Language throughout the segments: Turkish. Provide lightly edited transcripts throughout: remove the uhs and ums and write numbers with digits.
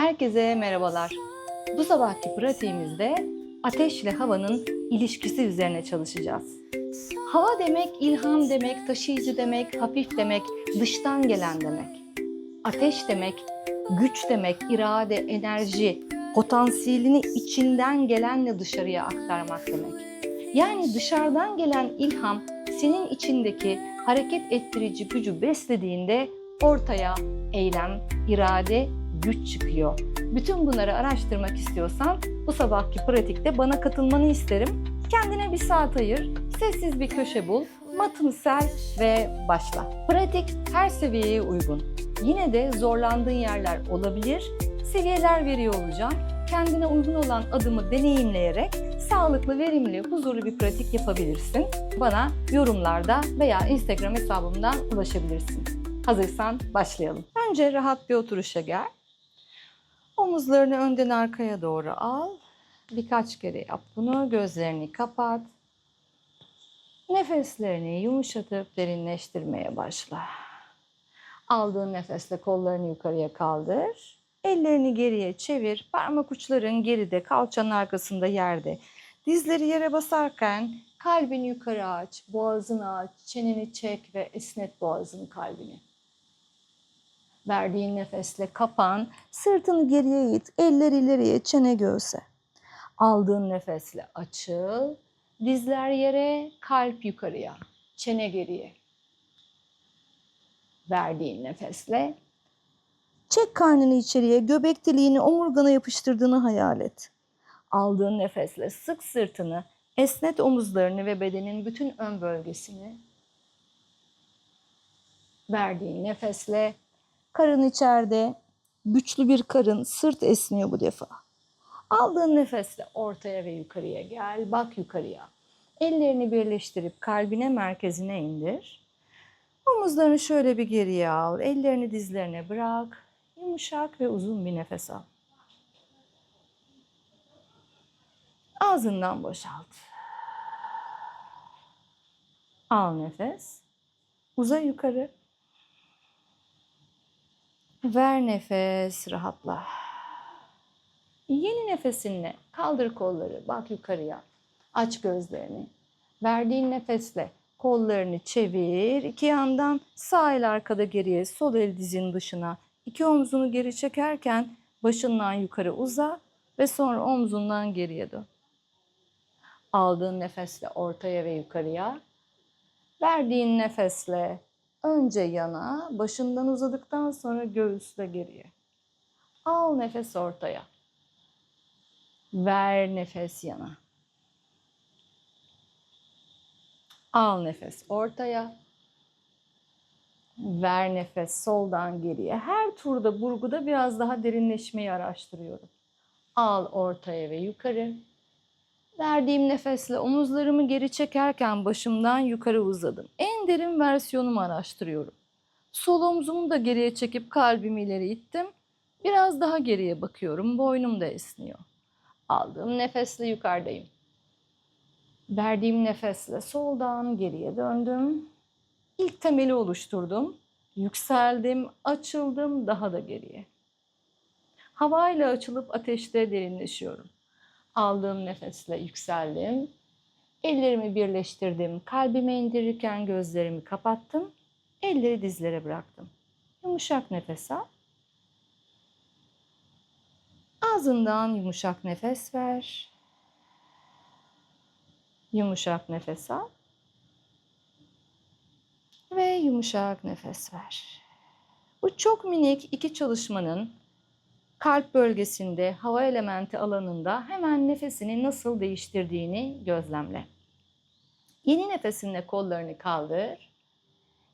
Herkese merhabalar. Bu sabahki pratiğimizde ateşle havanın ilişkisi üzerine çalışacağız. Hava demek ilham demek, taşıyıcı demek, hafif demek, dıştan gelen demek. Ateş demek güç demek, irade, enerji, potansiyelini içinden gelenle dışarıya aktarmak demek. Yani dışarıdan gelen ilham senin içindeki hareket ettirici gücü beslediğinde ortaya eylem, irade, güç çıkıyor. Bütün bunları araştırmak istiyorsan bu sabahki pratikte bana katılmanı isterim. Kendine bir saat ayır, sessiz bir köşe bul, matını ser ve başla. Pratik her seviyeye uygun. Yine de zorlandığın yerler olabilir, seviyeler veriyor olacağım. Kendine uygun olan adımı deneyimleyerek sağlıklı, verimli, huzurlu bir pratik yapabilirsin. Bana yorumlarda veya Instagram hesabımdan ulaşabilirsin. Hazırsan başlayalım. Önce rahat bir oturuşa gel. Omuzlarını önden arkaya doğru al. Birkaç kere yap bunu. Gözlerini kapat. Nefeslerini yumuşatıp derinleştirmeye başla. Aldığın nefesle kollarını yukarıya kaldır. Ellerini geriye çevir. Parmak uçların geride, kalçanın arkasında yerde. Dizleri yere basarken kalbini yukarı aç, boğazını aç, çeneni çek ve esnet boğazını, kalbini. Verdiğin nefesle kapan, sırtını geriye it, eller ileriye, çene göğse. Aldığın nefesle açıl, dizler yere, kalp yukarıya, çene geriye. Verdiğin nefesle çek karnını içeriye, göbek deliğini omurgana yapıştırdığını hayal et. Aldığın nefesle sık sırtını, esnet omuzlarını ve bedenin bütün ön bölgesini. Verdiğin nefesle karın içeride, güçlü bir karın, sırt esniyor bu defa. Aldığın nefesle ortaya ve yukarıya gel, bak yukarıya. Ellerini birleştirip kalbine, merkezine indir. Omuzlarını şöyle bir geriye al, ellerini dizlerine bırak. Yumuşak ve uzun bir nefes al. Ağzından boşalt. Al nefes. Uza yukarı. Ver nefes, rahatla. Yeni nefesinle kaldır kolları, bak yukarıya. Aç gözlerini. Verdiğin nefesle kollarını çevir. İki yandan sağ el arkada geriye, sol el dizin dışına. İki omzunu geri çekerken başından yukarı uza ve sonra omzundan geriye dön. Aldığın nefesle ortaya ve yukarıya. Verdiğin nefesle önce yana, başından uzadıktan sonra göğüsle geriye. Al nefes ortaya. Ver nefes yana. Al nefes ortaya. Ver nefes soldan geriye. Her turda, burguda biraz daha derinleşmeyi araştırıyorum. Al ortaya ve yukarı. Verdiğim nefesle omuzlarımı geri çekerken başımdan yukarı uzadım. En derin versiyonumu araştırıyorum. Sol omzumu da geriye çekip kalbimi ileri ittim. Biraz daha geriye bakıyorum. Boynum da esniyor. Aldığım nefesle yukarıdayım. Verdiğim nefesle soldan geriye döndüm. İlk temeli oluşturdum. Yükseldim, açıldım, daha da geriye. Havayla açılıp ateşte derinleşiyorum. Aldığım nefesle yükseldim. Ellerimi birleştirdim. Kalbime indirirken gözlerimi kapattım. Elleri dizlere bıraktım. Yumuşak nefes al. Ağzından yumuşak nefes ver. Yumuşak nefes al. Ve yumuşak nefes ver. Bu çok minik iki çalışmanın kalp bölgesinde, hava elementi alanında hemen nefesini nasıl değiştirdiğini gözlemle. Yeni nefesinle kollarını kaldır.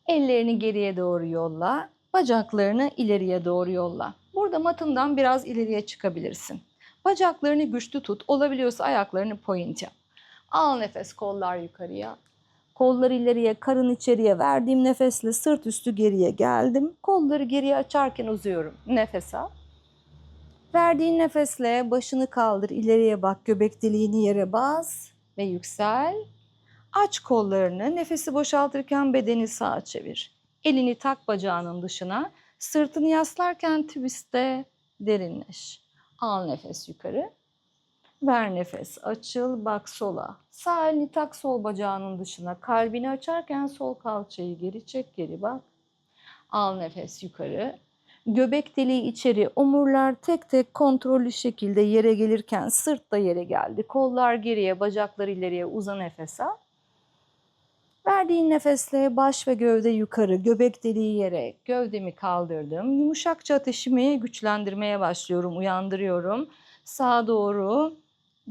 Ellerini geriye doğru yolla. Bacaklarını ileriye doğru yolla. Burada matından biraz ileriye çıkabilirsin. Bacaklarını güçlü tut. Olabiliyorsa ayaklarını point yap. Al nefes, kollar yukarıya. Kolları ileriye, karın içeriye. Verdiğim nefesle sırt üstü geriye geldim. Kolları geriye açarken uzuyorum. Nefes al. Verdiğin nefesle başını kaldır, ileriye bak, göbek deliğini yere bas ve yüksel. Aç kollarını, nefesi boşaltırken bedeni sağa çevir. Elini tak bacağının dışına, sırtını yaslarken twist'te derinleş. Al nefes yukarı. Ver nefes, açıl, bak sola. Sağ elini tak sol bacağının dışına. Kalbini açarken sol kalçayı geri çek, geri bak. Al nefes yukarı. Göbek deliği içeri, omurlar tek tek kontrollü şekilde yere gelirken sırt da yere geldi. Kollar geriye, bacaklar ileriye, uza nefes al. Verdiğin nefesle baş ve gövde yukarı, göbek deliği yere, gövdemi kaldırdım. Yumuşakça ateşimi güçlendirmeye başlıyorum, uyandırıyorum. Sağa doğru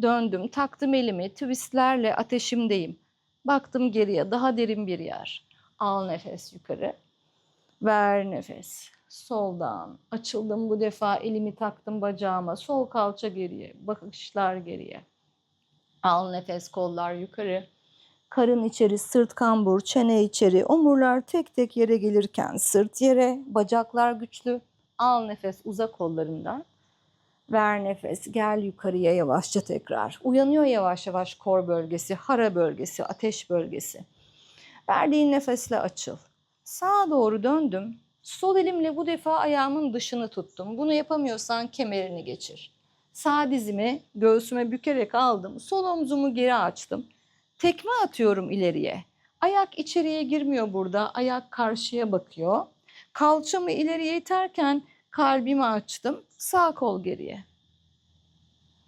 döndüm, taktım elimi, twistlerle ateşimdeyim. Baktım geriye, daha derin bir yer. Al nefes yukarı. Ver nefes. Soldan açıldım, bu defa elimi taktım bacağıma. Sol kalça geriye, bakışlar geriye. Al nefes, kollar yukarı. Karın içeri, sırt kambur, çene içeri. Omurlar tek tek yere gelirken sırt yere, bacaklar güçlü. Al nefes, uza kollarından. Ver nefes, gel yukarıya yavaşça tekrar. Uyanıyor yavaş yavaş kor bölgesi, hara bölgesi, ateş bölgesi. Verdiğin nefesle açıl. Sağa doğru döndüm. Sol elimle bu defa ayağımın dışını tuttum. Bunu yapamıyorsan kemerini geçir. Sağ dizimi göğsüme bükerek aldım. Sol omzumu geri açtım. Tekme atıyorum ileriye. Ayak içeriye girmiyor burada. Ayak karşıya bakıyor. Kalçamı ileriye iterken kalbimi açtım. Sağ kol geriye.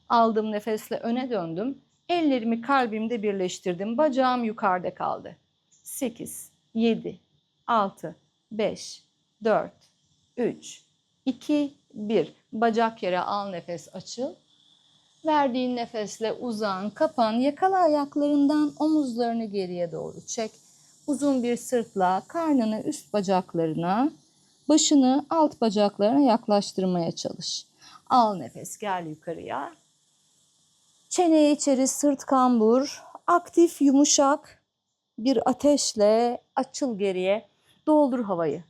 Aldığım nefesle öne döndüm. Ellerimi kalbimde birleştirdim. Bacağım yukarıda kaldı. 8, 7, 6, 5, 4, 3, 2, 1. Bacak yere al nefes açıl. Verdiğin nefesle uzan, kapan, yakala ayaklarından omuzlarını geriye doğru çek. Uzun bir sırtla karnını üst bacaklarına, başını alt bacaklarına yaklaştırmaya çalış. Al nefes, gel yukarıya. Çene içeri, sırt kambur, aktif, yumuşak bir ateşle açıl geriye, doldur havayı.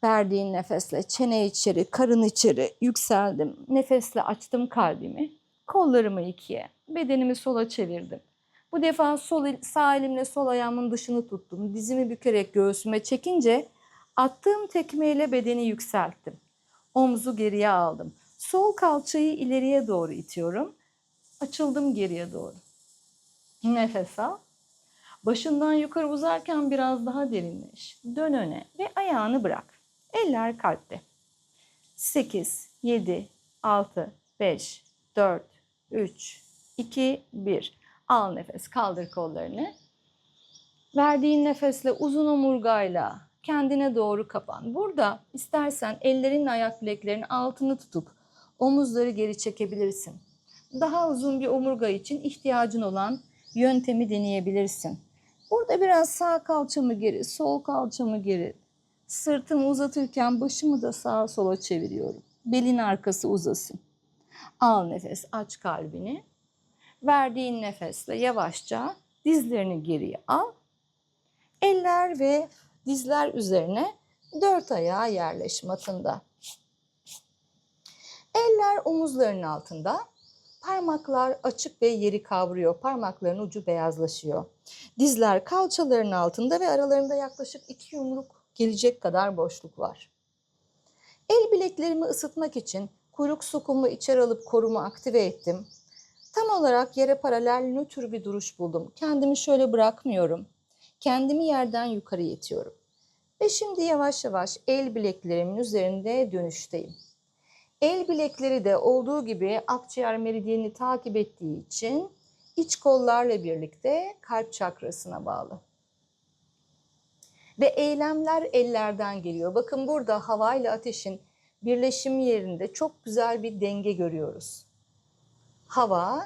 Verdiğin nefesle çene içeri, karın içeri yükseldim. Nefesle açtım kalbimi. Kollarımı ikiye, bedenimi sola çevirdim. Bu defa sağ elimle sol ayağımın dışını tuttum. Dizimi bükerek göğsüme çekince attığım tekmeyle bedeni yükselttim. Omzu geriye aldım. Sol kalçayı ileriye doğru itiyorum. Açıldım geriye doğru. Nefes al. Başından yukarı uzarken biraz daha derinleş. Dön öne ve ayağını bırak. Eller kalpte. 8, 7, 6, 5, 4, 3, 2, 1. Al nefes, kaldır kollarını. Verdiğin nefesle uzun omurgayla kendine doğru kapan. Burada istersen ellerinle ayak bileklerinin altını tutup omuzları geri çekebilirsin. Daha uzun bir omurga için ihtiyacın olan yöntemi deneyebilirsin. Burada biraz sağ kalçamı geri, sol kalçamı geri, sırtımı uzatırken başımı da sağa sola çeviriyorum. Belin arkası uzasın. Al nefes, aç kalbini. Verdiğin nefesle yavaşça dizlerini geriye al. Eller ve dizler üzerine dört ayağa yerleş matında. Eller omuzların altında. Parmaklar açık ve yeri kavruyor. Parmakların ucu beyazlaşıyor. Dizler kalçaların altında ve aralarında yaklaşık 2 yumruk gelecek kadar boşluk var. El bileklerimi ısıtmak için kuyruk sokumu içeri alıp korumu aktive ettim. Tam olarak yere paralel nötr bir duruş buldum. Kendimi şöyle bırakmıyorum. Kendimi yerden yukarı itiyorum. Ve şimdi yavaş yavaş el bileklerimin üzerinde dönüşteyim. El bilekleri de olduğu gibi akciğer meridyenini takip ettiği için iç kollarla birlikte kalp çakrasına bağlı. Ve eylemler ellerden geliyor. Bakın burada hava ile ateşin birleşimi yerinde çok güzel bir denge görüyoruz. Hava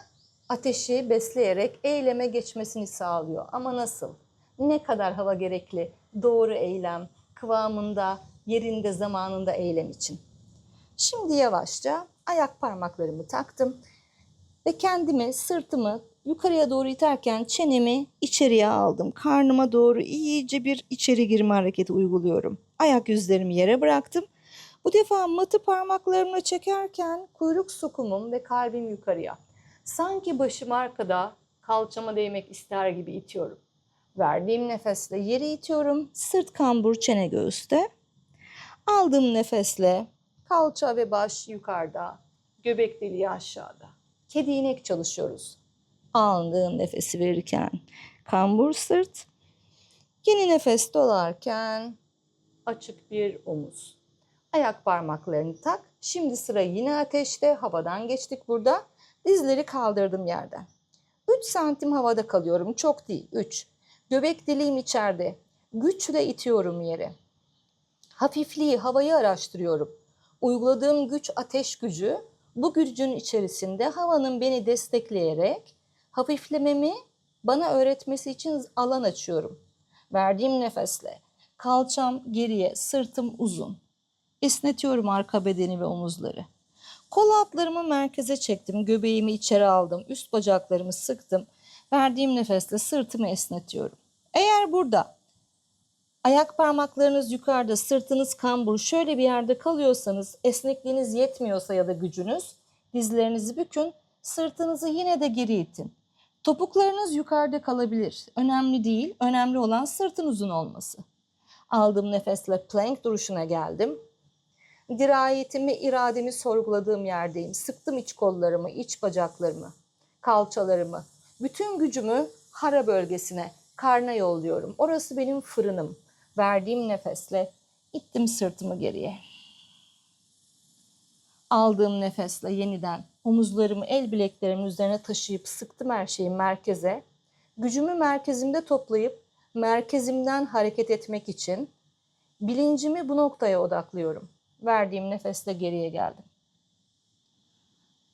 ateşi besleyerek eyleme geçmesini sağlıyor. Ama nasıl? Ne kadar hava gerekli? Doğru eylem, kıvamında, yerinde, zamanında eylem için. Şimdi yavaşça ayak parmaklarımı taktım ve kendimi, sırtımı yukarıya doğru iterken çenemi içeriye aldım. Karnıma doğru iyice bir içeri girme hareketi uyguluyorum. Ayak yüzlerimi yere bıraktım. Bu defa matı parmaklarımla çekerken kuyruk sokumum ve kalbim yukarıya. Sanki başım arkada, kalçama değmek ister gibi itiyorum. Verdiğim nefesle yeri itiyorum. Sırt kambur, çene göğüste. Aldığım nefesle Kalça ve baş yukarıda, göbek deliği aşağıda. Kedi inek çalışıyoruz. Aldığın nefesi verirken kambur sırt, yeni nefes dolarken açık bir omuz. Ayak parmaklarını tak. Şimdi sıra yine ateşte. Havadan geçtik burada. Dizleri kaldırdım yerden. 3 santim havada kalıyorum. Çok değil. 3. Göbek deliğim içeride. Güçle itiyorum yere. Hafifliği, havayı araştırıyorum. Uyguladığım güç ateş gücü. Bu gücün içerisinde havanın beni destekleyerek hafiflememi bana öğretmesi için alan açıyorum. Verdiğim nefesle kalçam geriye, sırtım uzun. Esnetiyorum arka bedeni ve omuzları. Kol altlarımı merkeze çektim, göbeğimi içeri aldım, üst bacaklarımı sıktım. Verdiğim nefesle sırtımı esnetiyorum. Eğer burada ayak parmaklarınız yukarıda, sırtınız kambur, şöyle bir yerde kalıyorsanız, esnekliğiniz yetmiyorsa ya da gücünüz, dizlerinizi bükün, sırtınızı yine de geri itin. Topuklarınız yukarıda kalabilir. Önemli değil, önemli olan sırtın uzun olması. Aldığım nefesle plank duruşuna geldim. Dirayetimi, irademi sorguladığım yerdeyim. Sıktım iç kollarımı, iç bacaklarımı, kalçalarımı. Bütün gücümü hara bölgesine, karna yolluyorum. Orası benim fırınım. Verdiğim nefesle ittim sırtımı geriye. Aldığım nefesle yeniden omuzlarımı el bileklerimin üzerine taşıyıp sıktım her şeyi merkeze. Gücümü merkezimde toplayıp merkezimden hareket etmek için bilincimi bu noktaya odaklıyorum. Verdiğim nefesle geriye geldim.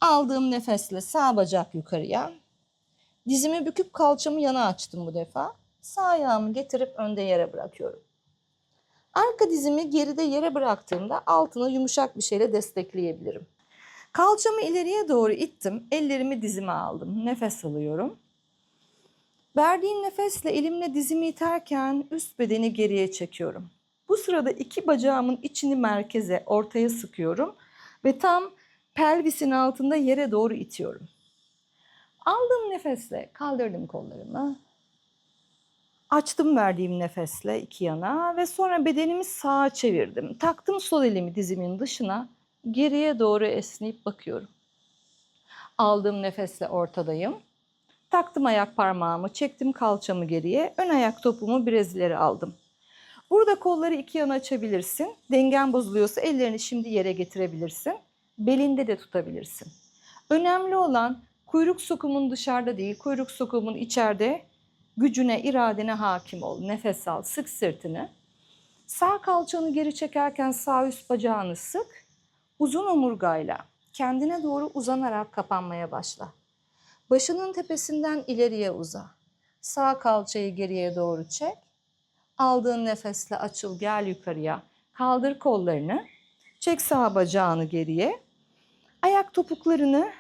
Aldığım nefesle sağ bacak yukarıya. Dizimi büküp kalçamı yana açtım bu defa. Sağ ayağımı getirip önde yere bırakıyorum. Arka dizimi geride yere bıraktığımda altını yumuşak bir şeyle destekleyebilirim. Kalçamı ileriye doğru ittim. Ellerimi dizime aldım. Nefes alıyorum. Verdiğim nefesle elimle dizimi iterken üst bedeni geriye çekiyorum. Bu sırada iki bacağımın içini merkeze, ortaya sıkıyorum ve tam pelvisin altında yere doğru itiyorum. Aldığım nefesle kaldırdım kollarımı. Açtım verdiğim nefesle iki yana ve sonra bedenimi sağa çevirdim. Taktım sol elimi dizimin dışına, geriye doğru esneyip bakıyorum. Aldığım nefesle ortadayım. Taktım ayak parmağımı, çektim kalçamı geriye, ön ayak topumu biraz ileri aldım. Burada kolları iki yana açabilirsin. Dengen bozuluyorsa ellerini şimdi yere getirebilirsin. Belinde de tutabilirsin. Önemli olan kuyruk sokumun dışarıda değil, kuyruk sokumun içeride. Gücüne, iradene hakim ol. Nefes al, sık sırtını. Sağ kalçanı geri çekerken sağ üst bacağını sık. Uzun omurgayla kendine doğru uzanarak kapanmaya başla. Başının tepesinden ileriye uza. Sağ kalçayı geriye doğru çek. Aldığın nefesle açıl, gel yukarıya. Kaldır kollarını. Çek sağ bacağını geriye. Ayak topuklarını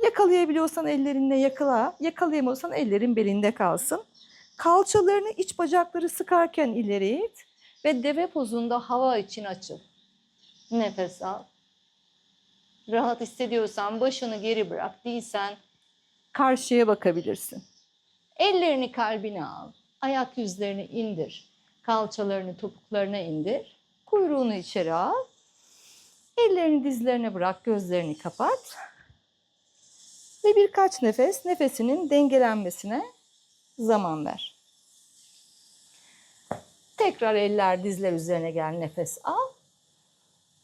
yakalayabiliyorsan ellerinle yakala. Yakalayamıyorsan ellerin belinde kalsın. Kalçalarını, iç bacakları sıkarken ileriye it. Ve deve pozunda hava için açıl. Nefes al. Rahat hissediyorsan başını geri bırak. Değilsen karşıya bakabilirsin. Ellerini kalbine al. Ayak yüzlerini indir. Kalçalarını topuklarına indir. Kuyruğunu içeri al. Ellerini dizlerine bırak. Gözlerini kapat. Ve birkaç nefes, nefesinin dengelenmesine zaman ver. Tekrar eller dizler üzerine gel. Nefes al.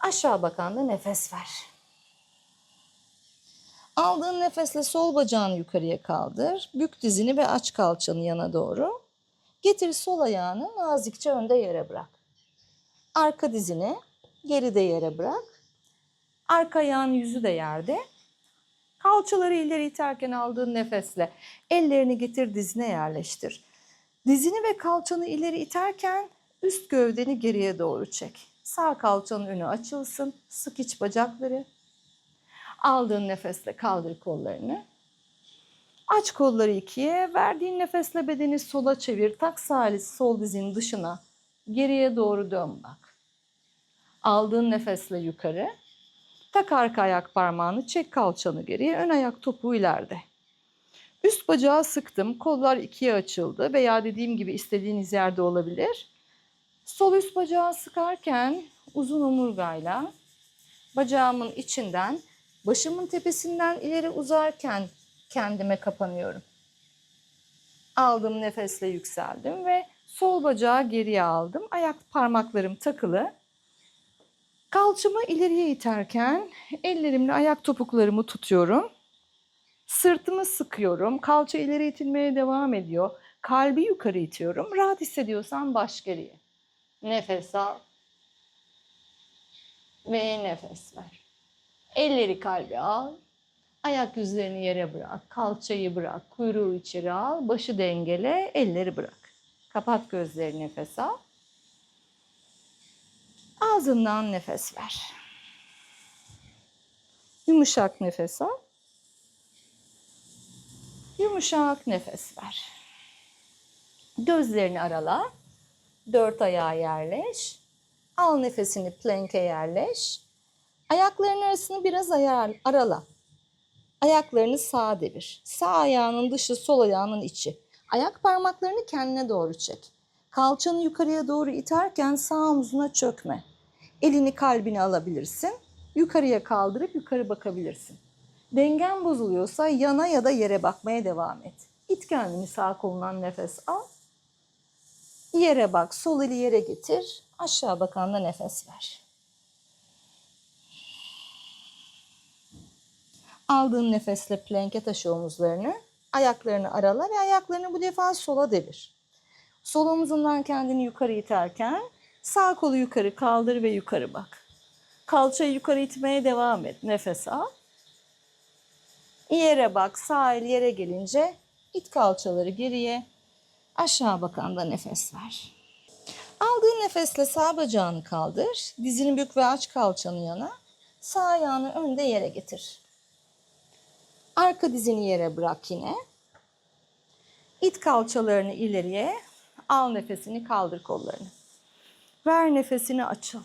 Aşağı bakan da nefes ver. Aldığın nefesle sol bacağını yukarıya kaldır. Bük dizini ve aç kalçanı yana doğru. Getir sol ayağını nazikçe önde yere bırak. Arka dizini geride yere bırak. Arka ayağın yüzü de yerde. Kalçaları ileri iterken aldığın nefesle ellerini getir dizine yerleştir. Dizini ve kalçanı ileri iterken üst gövdeni geriye doğru çek. Sağ kalçanın önü açılsın. Sık iç bacakları. Aldığın nefesle kaldır kollarını. Aç kolları ikiye. Verdiğin nefesle bedeni sola çevir. Tak sağ eli sol dizinin dışına. Geriye doğru dön bak. Aldığın nefesle yukarı. Tak arka ayak parmağını. Çek kalçanı geriye. Ön ayak topuğu ileride. Üst bacağı sıktım. Kollar ikiye açıldı. Veya dediğim gibi istediğiniz yerde olabilir. Sol üst bacağı sıkarken uzun omurgayla Bacağımın içinden, başımın tepesinden ileri uzarken kendime kapanıyorum. Aldığım nefesle yükseldim ve sol bacağı geriye aldım. Ayak parmaklarım takılı. Kalçamı ileriye iterken ellerimle ayak topuklarımı tutuyorum. Sırtımı sıkıyorum. Kalça ileri itilmeye devam ediyor. Kalbi yukarı itiyorum. Rahat hissediyorsan baş geriye. Nefes al ve nefes ver. Elleri kalbe al. Ayak yüzlerini yere bırak. Kalçayı bırak. Kuyruğu içeri al. Başı dengele. Elleri bırak. Kapat gözlerini, nefes al. Ağzından nefes ver. Yumuşak nefes al. Yumuşak nefes ver. Gözlerini arala. Dört ayağa yerleş. Al nefesini, plank'e yerleş. Ayakların arasını biraz arala. Ayaklarını sağa devir. Sağ ayağının dışı, sol ayağının içi. Ayak parmaklarını kendine doğru çek. Kalçanı yukarıya doğru iterken sağ omzuna çökme. Elini kalbine alabilirsin. Yukarıya kaldırıp yukarı bakabilirsin. Dengen bozuluyorsa yana ya da yere bakmaya devam et. İt kendini, sağ kolundan nefes al. Yere bak, sol eli yere getir. Aşağı bakan da nefes ver. Aldığın nefesle plank'e taşı omuzlarını. Ayaklarını arala ve ayaklarını bu defa sola devir. Sol omuzundan kendini yukarı iterken sağ kolu yukarı kaldır ve yukarı bak. Kalçayı yukarı itmeye devam et. Nefes al. Yere bak. Sağ el yere gelince it kalçaları geriye. Aşağı bakan da nefes ver. Aldığın nefesle sağ bacağını kaldır. Dizini bük ve aç kalçanı yana. Sağ ayağını önde yere getir. Arka dizini yere bırak yine. İt kalçalarını ileriye. Al nefesini, kaldır kollarını. Ver nefesini, açıl.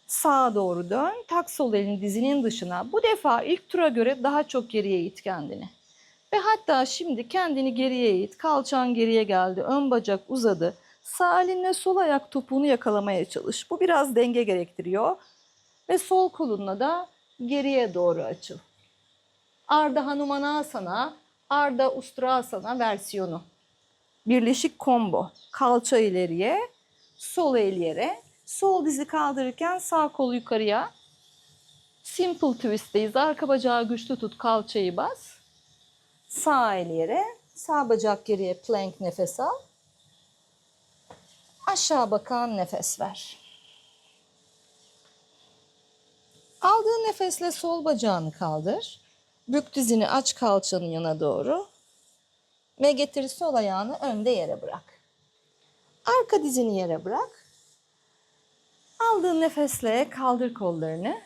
Sağa doğru dön. Tak sol elini dizinin dışına. Bu defa ilk tura göre daha çok geriye it kendini. Ve hatta şimdi kendini geriye it. Kalçan geriye geldi. Ön bacak uzadı. Sağ elinle sol ayak topuğunu yakalamaya çalış. Bu biraz denge gerektiriyor. Ve sol kolunla da geriye doğru açıl. Ardha Hanumanasana, Ardha Ustrasana versiyonu. Birleşik combo. Kalça ileriye, sol el yere. Sol dizi kaldırırken sağ kol yukarıya. Simple twist'teyiz. Arka bacağı güçlü tut, kalçayı bas. Sağ el yere, sağ bacak geriye, plank nefes al. Aşağı bakan nefes ver. Aldığın nefesle sol bacağını kaldır. Bük dizini, aç kalçanın yana doğru. Ve getir sol ayağını önde yere bırak. Arka dizini yere bırak. Aldığın nefesle kaldır kollarını.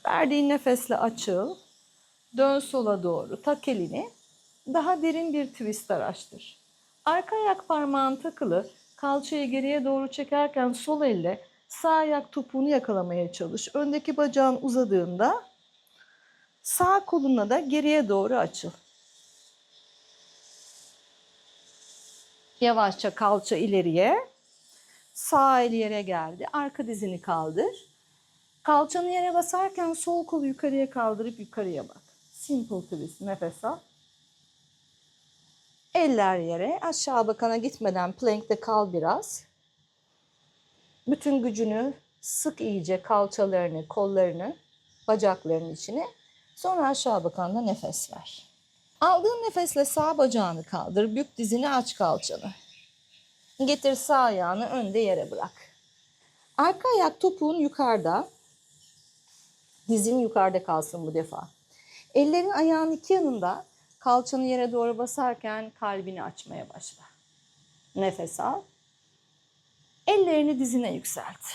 Verdiğin nefesle açıl. Dön sola doğru. Tak elini. Daha derin bir twist araştır. Arka ayak parmağın takılı. Kalçayı geriye doğru çekerken sol elle sağ ayak topuğunu yakalamaya çalış. Öndeki bacağın uzadığında sağ kolunla da geriye doğru açıl. Yavaşça kalça ileriye. Sağ el yere geldi. Arka dizini kaldır. Kalçanı yere basarken sol kolu yukarıya kaldırıp yukarıya bak. Simple twist. Nefes al. Eller yere. Aşağı bakana gitmeden plank'te kal biraz. Bütün gücünü sık iyice kalçalarını, kollarını, bacaklarının içine. Sonra aşağı bakanda nefes ver. Aldığın nefesle sağ bacağını kaldır. Bük dizini, aç kalçanı. Getir sağ ayağını önde yere bırak. Arka ayak topuğun yukarıda. Dizin yukarıda kalsın bu defa. Ellerin ayağın iki yanında. Kalçanı yere doğru basarken kalbini açmaya başla. Nefes al. Ellerini dizine yükselt.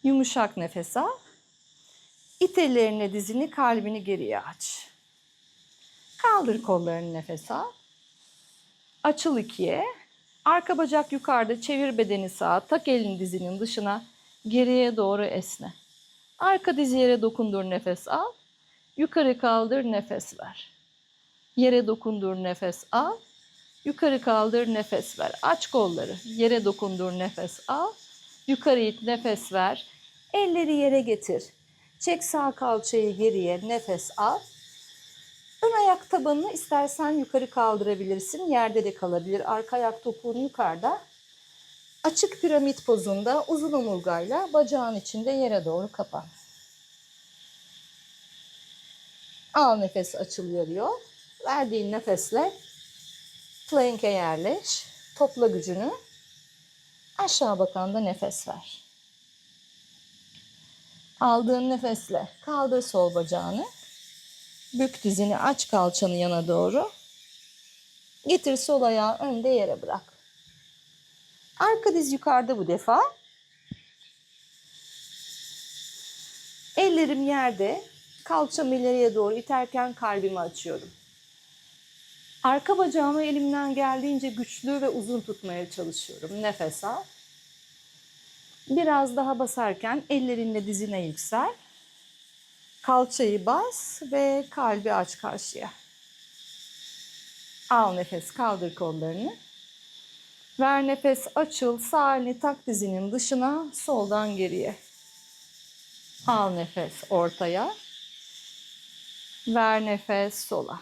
Yumuşak nefes al. İt ellerini, dizini, kalbini geriye aç. Kaldır kollarını, nefes al. Açıl ikiye. Arka bacak yukarıda, çevir bedeni sağa. Tak elini dizinin dışına. Geriye doğru esne. Arka dizi yere dokundur, nefes al. Yukarı kaldır, nefes ver. Yere dokundur, nefes al. Yukarı kaldır, nefes ver. Aç kolları. Yere dokundur, nefes al. Yukarı it, nefes ver. Elleri yere getir. Çek sağ kalçayı geriye, nefes al. Ön ayak tabanını istersen yukarı kaldırabilirsin. Yerde de kalabilir. Arka ayak topuğun yukarıda. Açık piramit pozunda uzun omurgayla bacağın içinde yere doğru kapan. Al nefes, açılıyor. Verdiğin nefesle plank'e yerleş. Topla gücünü. Aşağı bakan da nefes ver. Aldığın nefesle kaldır sol bacağını. Bük dizini, aç kalçanı yana doğru. Getir sol ayağı önde yere bırak. Arka diz yukarıda bu defa. Ellerim yerde. Kalçamı ileriye doğru iterken kalbimi açıyorum. Arka bacağımı elimden geldiğince güçlü ve uzun tutmaya çalışıyorum. Nefes al. Biraz daha basarken ellerinle dizine yüksel. Kalçayı bas ve kalbi aç karşıya. Al nefes, kaldır kollarını. Ver nefes, açıl, sağ elini tak dizinin dışına, soldan geriye. Al nefes ortaya. Ver nefes sola.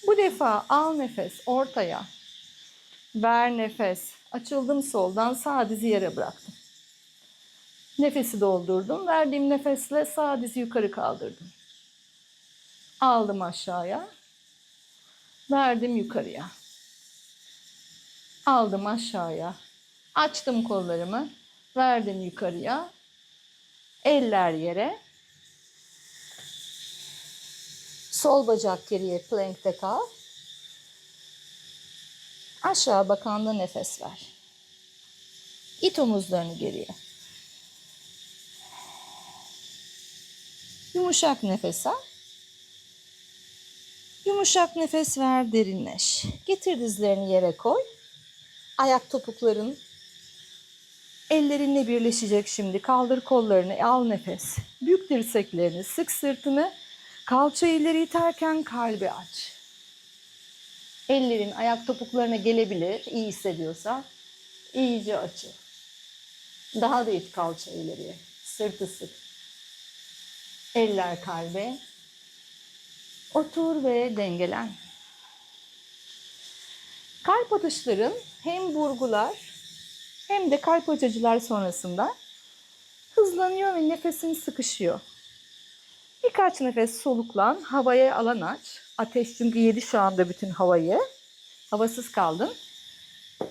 Bu defa al nefes ortaya. Ver nefes. Açıldım soldan, sağ dizi yere bıraktım. Nefesi doldurdum. Verdiğim nefesle sağ dizi yukarı kaldırdım. Aldım aşağıya. Verdim yukarıya. Aldım aşağıya. Açtım kollarımı. Verdim yukarıya. Eller yere. Sol bacak geriye, plank'te kal. Aşağı bakan da nefes ver. İt omuzlarını geriye. Yumuşak nefes al. Yumuşak nefes ver, derinleş. Getir dizlerini yere koy. Ayak topukların ellerinle birleşecek şimdi. Kaldır kollarını, al nefes. Bük dirseklerini, sık sırtını. Kalça ileri iterken kalbi aç. Ellerin ayak topuklarına gelebilir. İyi hissediyorsa iyice açıl. Daha da it kalça ileriye. Sırtı sık. Eller kalbe. Otur ve dengelen. Kalp atışların hem vurgular hem de kalp açıcılar sonrasında hızlanıyor ve nefesin sıkışıyor. Birkaç nefes soluklan, havaya alan aç. Ateş çünkü yedi şu anda bütün havayı. Havasız kaldın.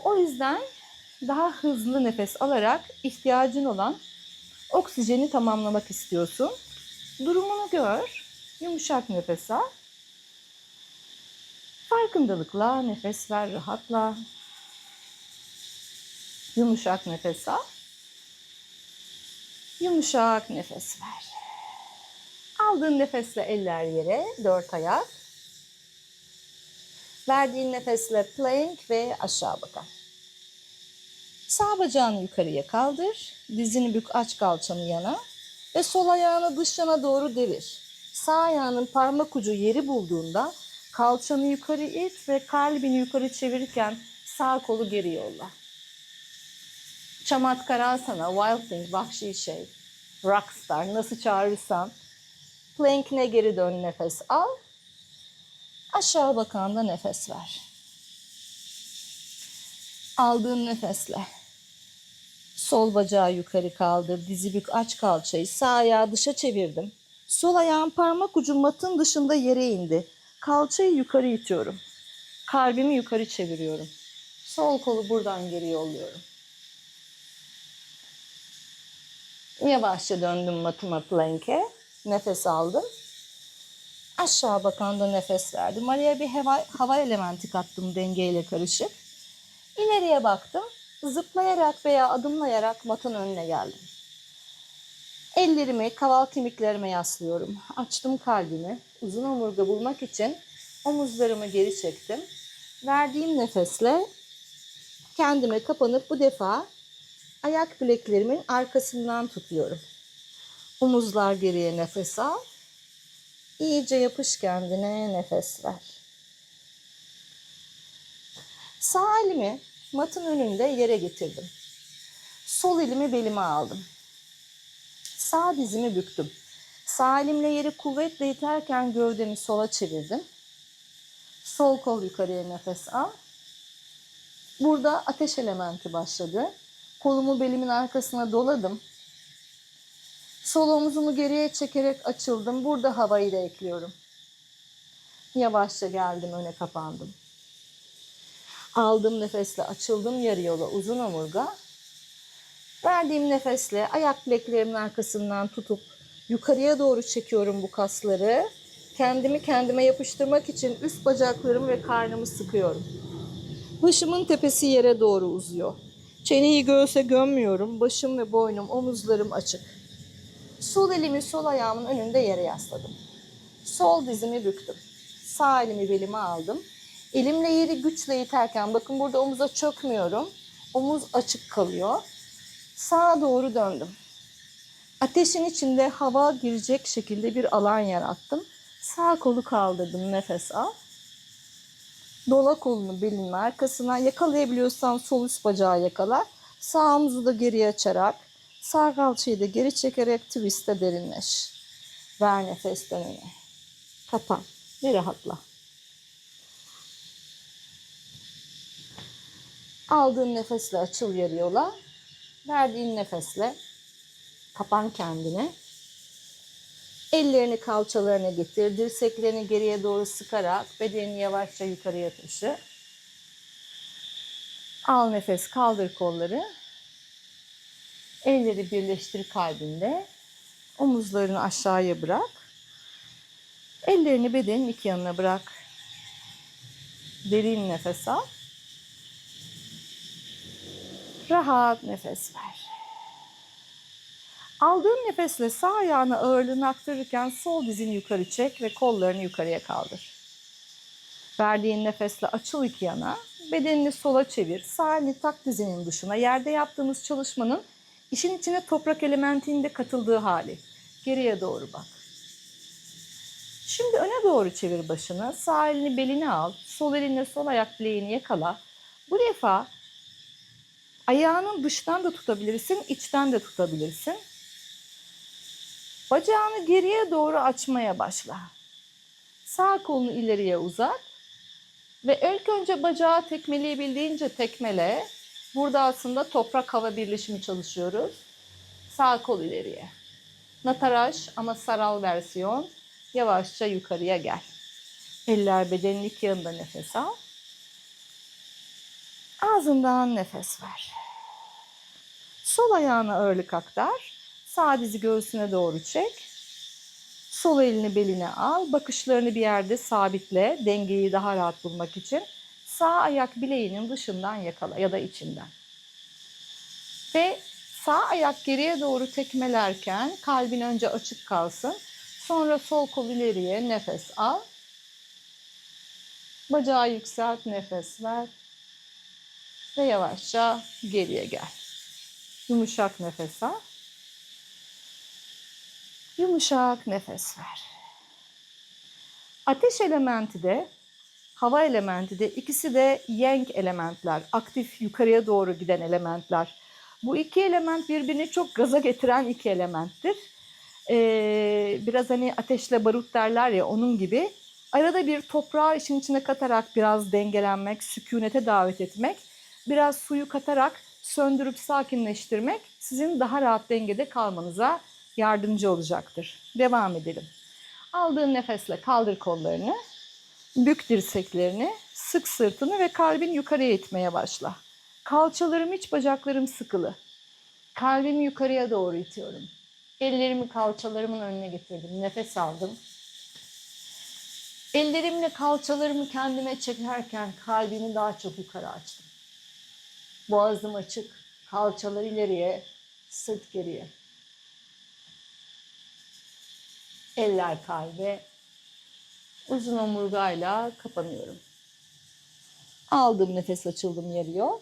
O yüzden daha hızlı nefes alarak ihtiyacın olan oksijeni tamamlamak istiyorsun. Durumunu gör. Yumuşak nefes al. Farkındalıkla nefes ver, rahatla. Yumuşak nefes al. Yumuşak nefes ver. Aldığın nefesle eller yere, dört ayak. Verdiğin nefesle plank ve aşağı bakan. Sağ bacağını yukarıya kaldır. Dizini bük, aç kalçanı yana. Ve sol ayağını dış yana doğru devir. Sağ ayağının parmak ucu yeri bulduğunda kalçanı yukarı it ve kalbini yukarı çevirirken sağ kolu geri yolla. Çamatkarasana, Wild Thing, Vahşi Şey, Rockstar nasıl çağırırsan. Plank'ine geri dön, nefes al. Aşağı bakan da nefes ver. Aldığın nefesle sol bacağı yukarı kaldır, dizi bük, aç kalçayı, sağ ayağı dışa çevirdim. Sol ayağın parmak ucu matın dışında yere indi. Kalçayı yukarı itiyorum. Kalbimi yukarı çeviriyorum. Sol kolu buradan geri yolluyorum. Yavaşça döndüm matıma, plank'e. Nefes aldım. Aşağı bakan da nefes verdim. Araya bir hava elementi kattım dengeyle karışık. İleriye baktım. Zıplayarak veya adımlayarak matın önüne geldim. Ellerimi kaval kemiklerime yaslıyorum. Açtım kalbimi. Uzun omurga bulmak için omuzlarımı geri çektim. Verdiğim nefesle kendime kapanıp bu defa ayak bileklerimin arkasından tutuyorum. Omuzlar geriye, nefes al. İyice yapış kendine, nefes ver. Sağ elimi matın önünde yere getirdim. Sol elimi belime aldım. Sağ dizimi büktüm. Sağ elimle yeri kuvvetle iterken gövdemi sola çevirdim. Sol kol yukarıya nefes al. Burada ateş elementi başladı. Kolumu belimin arkasına doladım. Sol omuzumu geriye çekerek açıldım. Burada havayı da ekliyorum. Yavaşça geldim, öne kapandım. Aldığım nefesle açıldım yarı yola, uzun omurga. Verdiğim nefesle ayak bileklerimin arkasından tutup yukarıya doğru çekiyorum bu kasları. Kendimi kendime yapıştırmak için üst bacaklarımı ve karnımı sıkıyorum. Başımın tepesi yere doğru uzuyor. Çeneyi göğse gömmüyorum. Başım ve boynum, omuzlarım açık. Sol elimi sol ayağımın önünde yere yasladım. Sol dizimi büktüm. Sağ elimi belime aldım. Elimle yeri güçle iterken, bakın burada omuza çökmüyorum. Omuz açık kalıyor. Sağa doğru döndüm. Ateşin içinde hava girecek şekilde bir alan yarattım. Sağ kolu kaldırdım, nefes al. Dola kolunu belinin arkasına, yakalayabiliyorsan sol üst bacağı yakala. Sağ omuzu da geriye açarak, sağ kalçayı da geri çekerek twist'e derinleş. Ver nefesten öne. Kapan ve rahatla. Aldığın nefesle açıl yarı yola. Verdiğin nefesle kapan kendini. Ellerini kalçalarına getir. Dirseklerini geriye doğru sıkarak bedenini yavaşça yukarıya taşı. Al nefes, kaldır kolları. Elleri birleştir kalbinde. Omuzlarını aşağıya bırak. Ellerini bedenin iki yanına bırak. Derin nefes al. Rahat nefes ver. Aldığın nefesle sağ ayağına ağırlığını aktarırken sol dizini yukarı çek ve kollarını yukarıya kaldır. Verdiğin nefesle açıl iki yana. Bedenini sola çevir. Sağ elini tak dizinin dışına. Yerde yaptığımız çalışmanın işin içine toprak elementinin de katıldığı hali. Geriye doğru bak. Şimdi öne doğru çevir başını. Sağ elini beline al. Sol elinle sol ayak bileğini yakala. Bu defa ayağının dıştan da tutabilirsin, içten de tutabilirsin. Bacağını geriye doğru açmaya başla. Sağ kolunu ileriye uzat. Ve ilk önce bacağı tekmeleyebildiğince tekmele. Burada aslında toprak hava birleşimi çalışıyoruz. Sağ kol ileriye. Nataraş ama saral versiyon. Yavaşça yukarıya gel. Eller bedenin iki yanında nefes al. Ağzından nefes ver. Sol ayağına ağırlık aktar. Sağ dizi göğsüne doğru çek. Sol elini beline al. Bakışlarını bir yerde sabitle. Dengeyi daha rahat bulmak için. Sağ ayak bileğinin dışından yakala ya da içinden. Ve sağ ayak geriye doğru tekmelerken kalbin önce açık kalsın. Sonra sol kol ileriye nefes al. Bacağı yükselt, nefes ver. Ve yavaşça geriye gel. Yumuşak nefes al. Yumuşak nefes ver. Ateş elementi de, hava elementi de, ikisi de yang elementler. Aktif yukarıya doğru giden elementler. Bu iki element birbirini çok gaza getiren iki elementtir. Biraz hani ateşle barut derler ya, onun gibi. Arada bir toprağı işin içine katarak biraz dengelenmek, sükunete davet etmek, biraz suyu katarak söndürüp sakinleştirmek sizin daha rahat dengede kalmanıza yardımcı olacaktır. Devam edelim. Aldığın nefesle kaldır kollarını, bük dirseklerini, sık sırtını ve kalbini yukarıya itmeye başla. Kalçalarım, iç bacaklarım sıkılı. Kalbimi yukarıya doğru itiyorum. Ellerimi kalçalarımın önüne getirdim. Nefes aldım. Ellerimle kalçalarımı kendime çekerken kalbimi daha çok yukarı açtım. Boğazım açık, kalçalar ileriye, sırt geriye. Eller kalbe, uzun omurgayla kapanıyorum. Aldığım nefes açıldım yarıyor.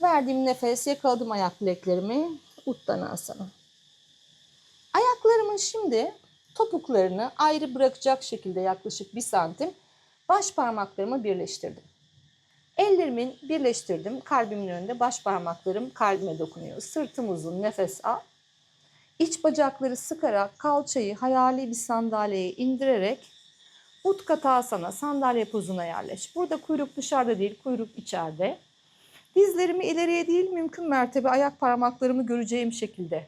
Verdiğim nefes yakaladım ayak bileklerimi, Uttanasana. Ayaklarımın şimdi topuklarını ayrı bırakacak şekilde yaklaşık 1 santim baş parmaklarımı birleştirdim. Ellerimi birleştirdim. Kalbimin önünde baş parmaklarım kalbime dokunuyor. Sırtım uzun, nefes al. İç bacakları sıkarak kalçayı hayali bir sandalyeye indirerek Utkatasana sandalye pozuna yerleş. Burada kuyruk dışarıda değil, kuyruk içeride. Dizlerimi ileriye değil, mümkün mertebe ayak parmaklarımı göreceğim şekilde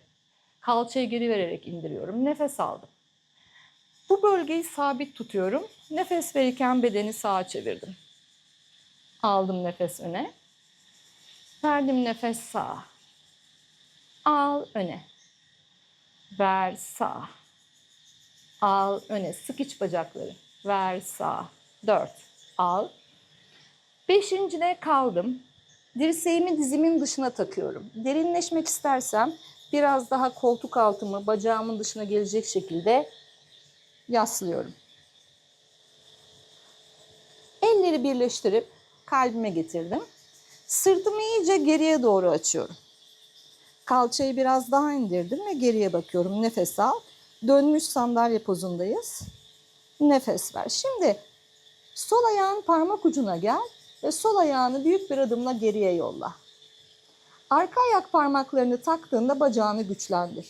kalçayı geri vererek indiriyorum. Nefes aldım. Bu bölgeyi sabit tutuyorum. Nefes verirken bedeni sağa çevirdim. Aldım nefes öne. Verdim nefes sağa. Al öne. Ver sağa. Al öne. Sık iç bacakları. Ver sağa. 4. Al. 5'incide kaldım. Dirseğimi dizimin dışına takıyorum. Derinleşmek istersem biraz daha koltuk altımı bacağımın dışına gelecek şekilde yaslıyorum. Elleri birleştirip kalbime getirdim. Sırtımı iyice geriye doğru açıyorum. Kalçayı biraz daha indirdim ve geriye bakıyorum. Nefes al. Dönmüş sandalye pozundayız. Nefes ver. Şimdi sol ayağın parmak ucuna gel ve sol ayağını büyük bir adımla geriye yolla. Arka ayak parmaklarını taktığında bacağını güçlendir.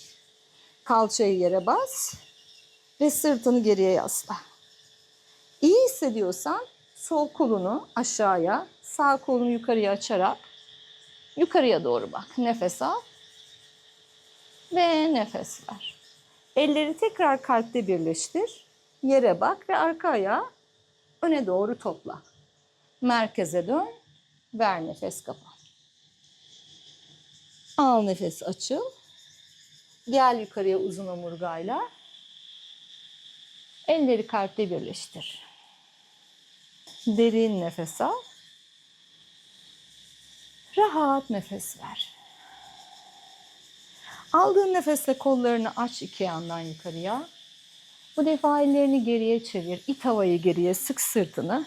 Kalçayı yere bas ve sırtını geriye yasla. İyi hissediyorsan sol kolunu aşağıya, sağ kolunu yukarıya açarak yukarıya doğru bak. Nefes al ve nefes ver. Elleri tekrar kalpte birleştir. Yere bak ve arka ayağı öne doğru topla. Merkeze dön. Ver nefes kapat. Al nefes açıl. Gel yukarıya uzun omurgayla. Elleri kalpte birleştir. Derin nefes al. Rahat nefes ver. Aldığın nefesle kollarını aç iki yandan yukarıya. Bu defa ellerini geriye çevir. İt havayı geriye, sık sırtını.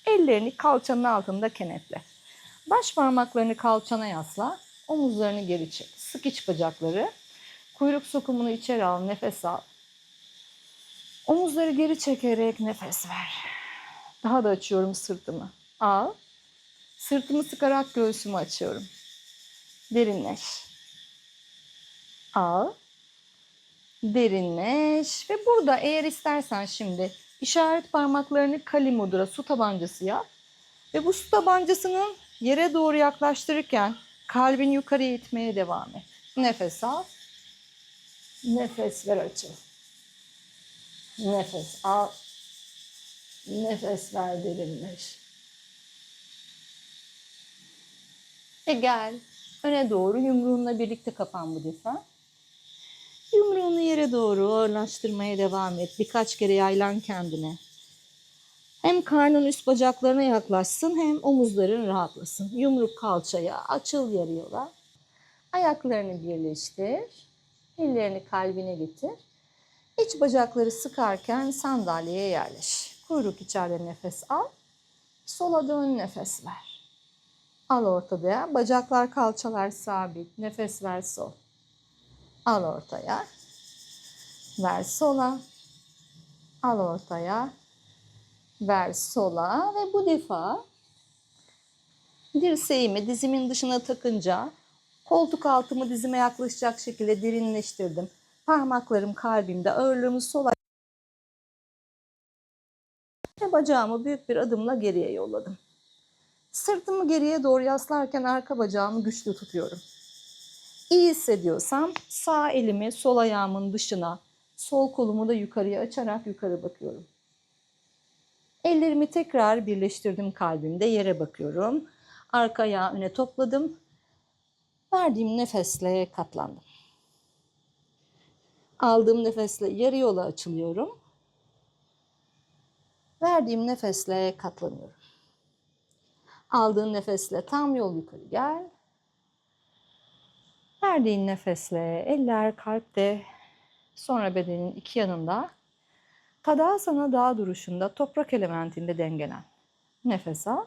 Ellerini kalçanın altında kenetle. Baş parmaklarını kalçana yasla. Omuzlarını geri çek. Sık iç bacakları. Kuyruk sokumunu içeri al. Nefes al. Omuzları geri çekerek nefes ver. Daha da açıyorum sırtımı. Al. Sırtımı sıkarak göğsümü açıyorum. Derinleş. Al. Derinleş. Ve burada eğer istersen şimdi işaret parmaklarını kalimudra su tabancası yap. Ve bu su tabancasının yere doğru yaklaştırırken kalbini yukarıya itmeye devam et. Nefes al. Nefes ver açıl. Nefes al. Nefes ver derinleş. Ve gel. Öne doğru yumruğunla birlikte kapan bu defa. Yumruğunu yere doğru ağırlaştırmaya devam et. Birkaç kere yaylan kendine. Hem karnın üst bacaklarına yaklaşsın hem omuzların rahatlasın. Yumruk kalçaya, açıl yarı yola. Ayaklarını birleştir. Ellerini kalbine getir. İç bacakları sıkarken sandalyeye yerleş. Kuyruk içeride nefes al. Sola dön nefes ver. Al ortaya. Bacaklar kalçalar sabit. Nefes ver sol. Al ortaya. Ver sola. Al ortaya. Ver sola. Ve bu defa dirseğimi dizimin dışına takınca koltuk altımı dizime yaklaşacak şekilde derinleştirdim. Parmaklarım kalbimde, ağırlığımı sola ve bacağımı büyük bir adımla geriye yolladım. Sırtımı geriye doğru yaslarken arka bacağımı güçlü tutuyorum. İyi hissediyorsam sağ elimi sol ayağımın dışına, sol kolumu da yukarıya açarak yukarı bakıyorum. Ellerimi tekrar birleştirdim kalbimde, yere bakıyorum. Arka ayağı öne topladım. Verdiğim nefesle katlandım. Aldığım nefesle yarı yola açılıyorum. Verdiğim nefesle katlanıyorum. Aldığın nefesle tam yol yukarı gel. Verdiğin nefesle eller kalpte, sonra bedenin iki yanında. Tadasana dağ duruşunda toprak elementinde dengelen. Nefes al.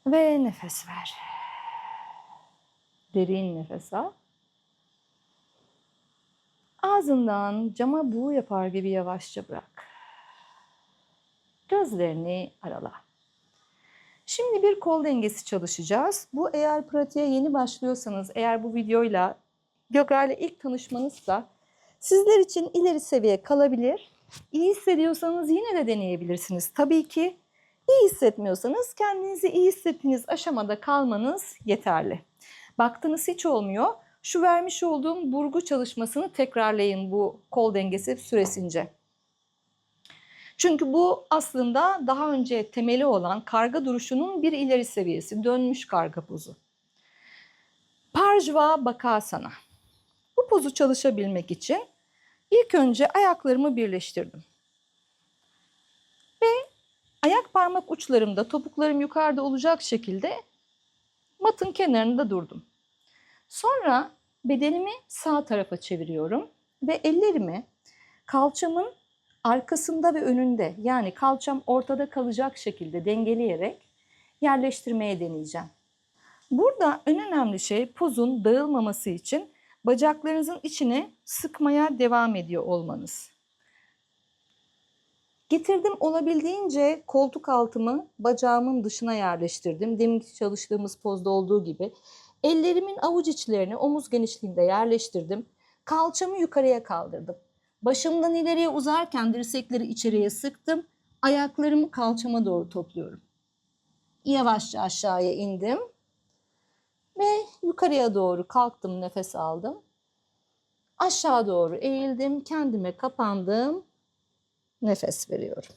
Ve nefes ver. Derin nefes al. Ağzından cama buğu yapar gibi yavaşça bırak. Gözlerini arala. Şimdi bir kol dengesi çalışacağız. Bu eğer pratiğe yeni başlıyorsanız, eğer bu videoyla yoga ile ilk tanışmanızsa sizler için ileri seviye kalabilir. İyi hissediyorsanız yine de deneyebilirsiniz. Tabii ki iyi hissetmiyorsanız kendinizi iyi hissettiğiniz aşamada kalmanız yeterli. Baktınız hiç olmuyor. Şu vermiş olduğum burgu çalışmasını tekrarlayın bu kol dengesi süresince. Çünkü bu aslında daha önce temeli olan karga duruşunun bir ileri seviyesi, dönmüş karga pozu. Parjva Bakasana. Bu pozu çalışabilmek için ilk önce ayaklarımı birleştirdim. Ve ayak parmak uçlarımda, topuklarım yukarıda olacak şekilde matın kenarında durdum. Sonra bedenimi sağ tarafa çeviriyorum ve ellerimi kalçamın arkasında ve önünde, yani kalçam ortada kalacak şekilde dengeleyerek yerleştirmeye deneyeceğim. Burada en önemli şey pozun dağılmaması için bacaklarınızın içine sıkmaya devam ediyor olmanız. Getirdim, olabildiğince koltuk altımı bacağımın dışına yerleştirdim. Deminki çalıştığımız pozda olduğu gibi. Ellerimin avuç içlerini omuz genişliğinde yerleştirdim. Kalçamı yukarıya kaldırdım. Başımdan ileriye uzarken dirsekleri içeriye sıktım. Ayaklarımı kalçama doğru topluyorum. Yavaşça aşağıya indim. Ve yukarıya doğru kalktım, nefes aldım. Aşağı doğru eğildim, kendime kapandım. Nefes veriyorum.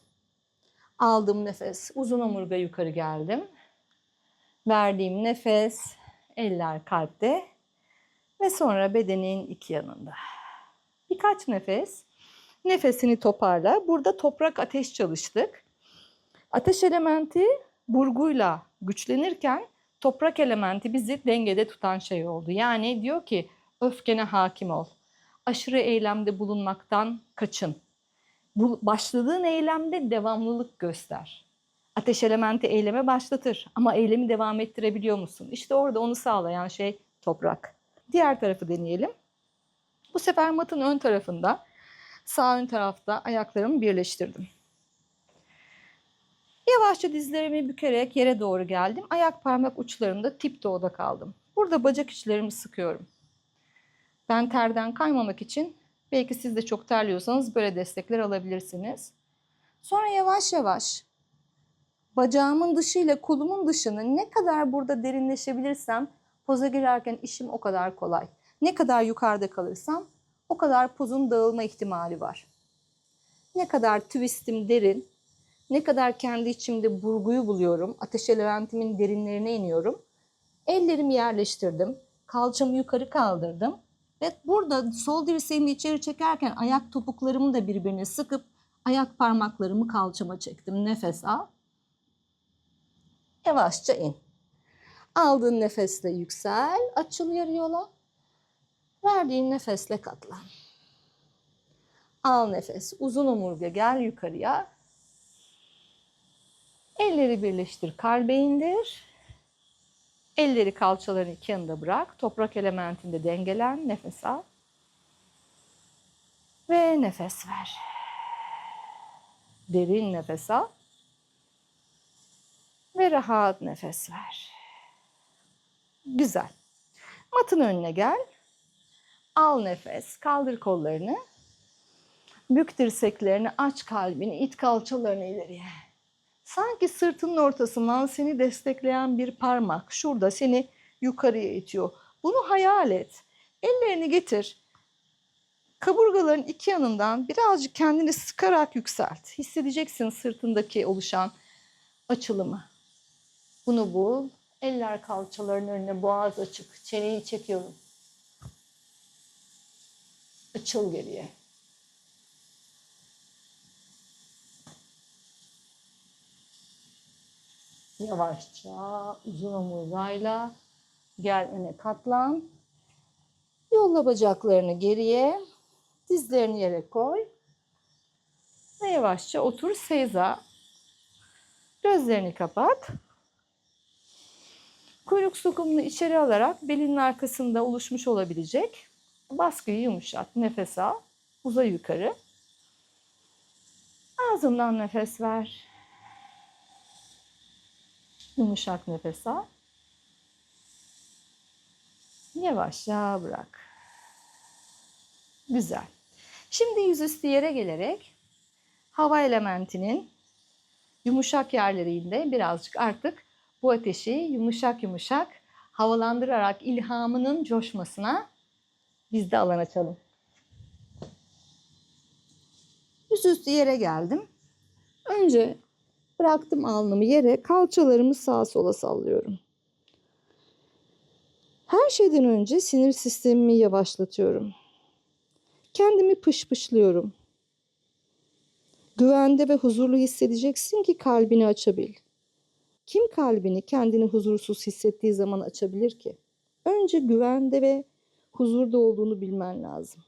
Aldığım nefes, uzun omurga yukarı geldim. Verdiğim nefes, eller kalpte ve sonra bedenin iki yanında. Birkaç nefes, nefesini toparla. Burada toprak ateş çalıştık. Ateş elementi burguyla güçlenirken toprak elementi bizi dengede tutan şey oldu. Yani diyor ki öfkene hakim ol. Aşırı eylemde bulunmaktan kaçın. Bu başladığın eylemde devamlılık göster. Ateş elementi eyleme başlatır ama eylemi devam ettirebiliyor musun? İşte orada onu sağlayan şey toprak. Diğer tarafı deneyelim. Bu sefer matın ön tarafında, sağ ön tarafta ayaklarımı birleştirdim. Yavaşça dizlerimi bükerek yere doğru geldim. Ayak parmak uçlarımda tiptoe'da kaldım. Burada bacak içlerimi sıkıyorum. Ben terden kaymamak için, belki siz de çok terliyorsanız böyle destekler alabilirsiniz. Sonra yavaş yavaş bacağımın dışı ile kolumun dışını ne kadar burada derinleşebilirsem poza girerken işim o kadar kolay. Ne kadar yukarıda kalırsam o kadar pozun dağılma ihtimali var. Ne kadar twistim derin, ne kadar kendi içimde burguyu buluyorum, ateş elementimin derinlerine iniyorum. Ellerimi yerleştirdim, kalçamı yukarı kaldırdım ve burada sol dirseğimi içeri çekerken ayak topuklarımı da birbirine sıkıp ayak parmaklarımı kalçama çektim. Nefes al. Yavaşça in. Aldığın nefesle yüksel, açıl yarı yola. Verdiğin nefesle katlan. Al nefes, uzun omurga gel yukarıya. Elleri birleştir, kalbe indir. Elleri kalçaların iki yanında bırak. Toprak elementinde dengelen, nefes al. Ve nefes ver. Derin nefes al. Ve rahat nefes ver. Güzel. Matın önüne gel. Al nefes, kaldır kollarını. Bük dirseklerini, aç kalbini, it kalçalarını ileriye. Sanki sırtının ortasından seni destekleyen bir parmak şurada seni yukarıya itiyor. Bunu hayal et. Ellerini getir. Kaburgaların iki yanından birazcık kendini sıkarak yükselt. Hissedeceksin sırtındaki oluşan açılımı. Bunu bul. Eller kalçaların önüne, boğaz açık. Çeneyi çekiyorum. Açıl geriye. Yavaşça uzun omurgayla gel öne katlan. Yolla bacaklarını geriye. Dizlerini yere koy. Ve yavaşça otur seyza. Gözlerini kapat. Kuyruk sokumunu içeri alarak belinin arkasında oluşmuş olabilecek baskıyı yumuşat. Nefes al. Uza yukarı. Ağzından nefes ver. Yumuşak nefes al. Yavaşça bırak. Güzel. Şimdi yüzüstü yere gelerek hava elementinin yumuşak yerlerinde birazcık artık bu ateşi yumuşak yumuşak havalandırarak ilhamının coşmasına biz de alan açalım. Yüzüstü yere geldim. Önce bıraktım alnımı yere, kalçalarımı sağa sola sallıyorum. Her şeyden önce sinir sistemimi yavaşlatıyorum. Kendimi pışpışlıyorum. Güvende ve huzurlu hissedeceksin ki kalbini açabil. Kim kalbini kendini huzursuz hissettiği zaman açabilir ki? Önce güvende ve huzurda olduğunu bilmen lazım.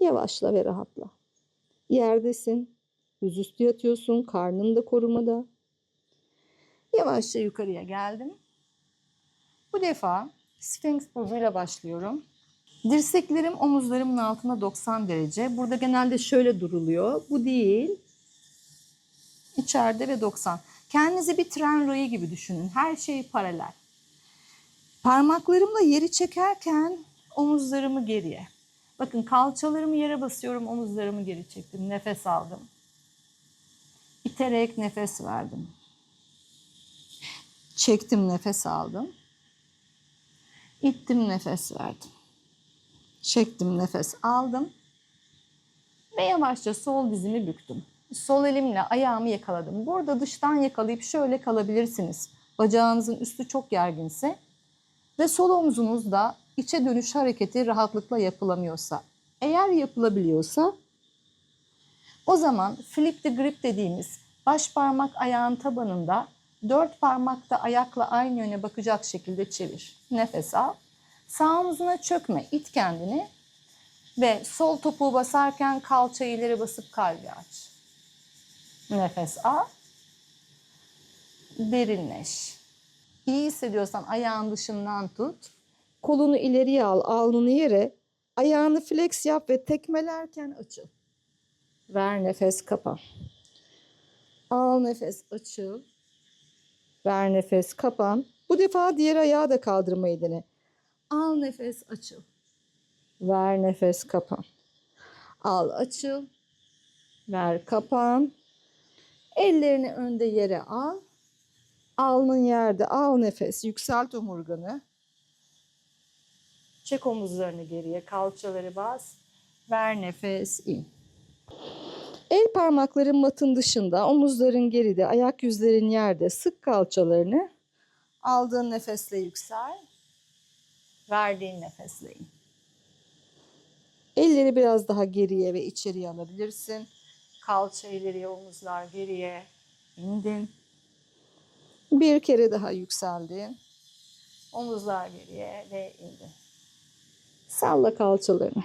Yavaşla ve rahatla. Yerdesin, yüzüstü yatıyorsun, karnın da korumada. Yavaşça yukarıya geldim. Bu defa Sphinx pozuyla başlıyorum. Dirseklerim omuzlarımın altında 90 derece. Burada genelde şöyle duruluyor. Bu değil. İçeride ve 90. Kendinizi bir tren rayı gibi düşünün. Her şey paralel. Parmaklarımla yeri çekerken omuzlarımı geriye. Bakın kalçalarımı yere basıyorum, omuzlarımı geri çektim. Nefes aldım. İterek nefes verdim. Çektim, nefes aldım. İttim, nefes verdim. Çektim, nefes aldım. Ve yavaşça sol dizimi büktüm. Sol elimle ayağımı yakaladım. Burada dıştan yakalayıp şöyle kalabilirsiniz. Bacağınızın üstü çok gerginse ve sol omzunuz da içe dönüş hareketi rahatlıkla yapılamıyorsa, eğer yapılabiliyorsa o zaman flip the grip dediğimiz baş parmak ayağın tabanında, 4 parmak da ayakla aynı yöne bakacak şekilde çevir. Nefes al. Sağ omzuna çökme, it kendini ve sol topuğu basarken kalçayı ileri basıp kalbi aç. Nefes al. Derinleş. İyi hissediyorsan ayağın dışından tut. Kolunu ileriye al, alnını yere. Ayağını flex yap ve tekmelerken açıl. Ver, nefes, kapa. Al, nefes, açıl. Ver, nefes, kapan. Bu defa diğer ayağı da kaldırmayı dene. Al, nefes, açıl. Ver, nefes, kapan. Al, açıl. Ver, kapan. Ellerini önde yere al. Alnın yerde. Al, nefes. Yükselt omurganı. Çek omuzlarını geriye. Kalçaları bas. Ver, nefes, in. El parmakların matın dışında, omuzların geride, ayak yüzlerin yerde. Sık kalçalarını. Aldığın nefesle yüksel. Verdiğin nefesle in. Elleri biraz daha geriye ve içeriye alabilirsin. Kalça ileriye, omuzlar geriye. İndin. Bir kere daha yükseldin. Omuzlar geriye ve indin. Salla kalçalarını.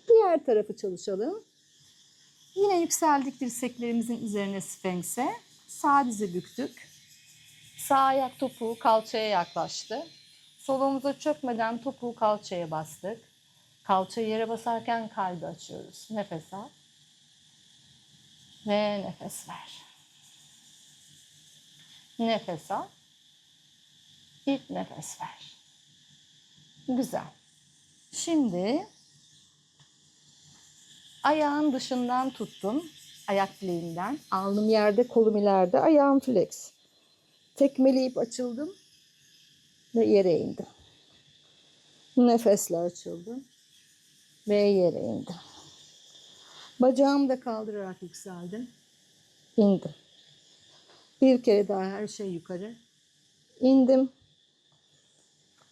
Diğer tarafı çalışalım. Yine yükseldik dirseklerimizin üzerine Sphinx'e. Sağ dizi büktük. Sağ ayak topuğu kalçaya yaklaştı. Sol omuza çökmeden topuğu kalçaya bastık. Kalçayı yere basarken kalbi açıyoruz. Nefes al. Ve nefes ver. Nefes al. İlk nefes ver. Güzel. Şimdi ayağın dışından tuttum. Ayak bileğinden. Alnım yerde, kolum ileride. Ayağım flex. Tekmeleyip açıldım. Ve yere indim. Nefesle açıldım. Ve yere indim. Bacağımı da kaldırarak yükseldim. İndim. Bir kere daha her şey yukarı. İndim.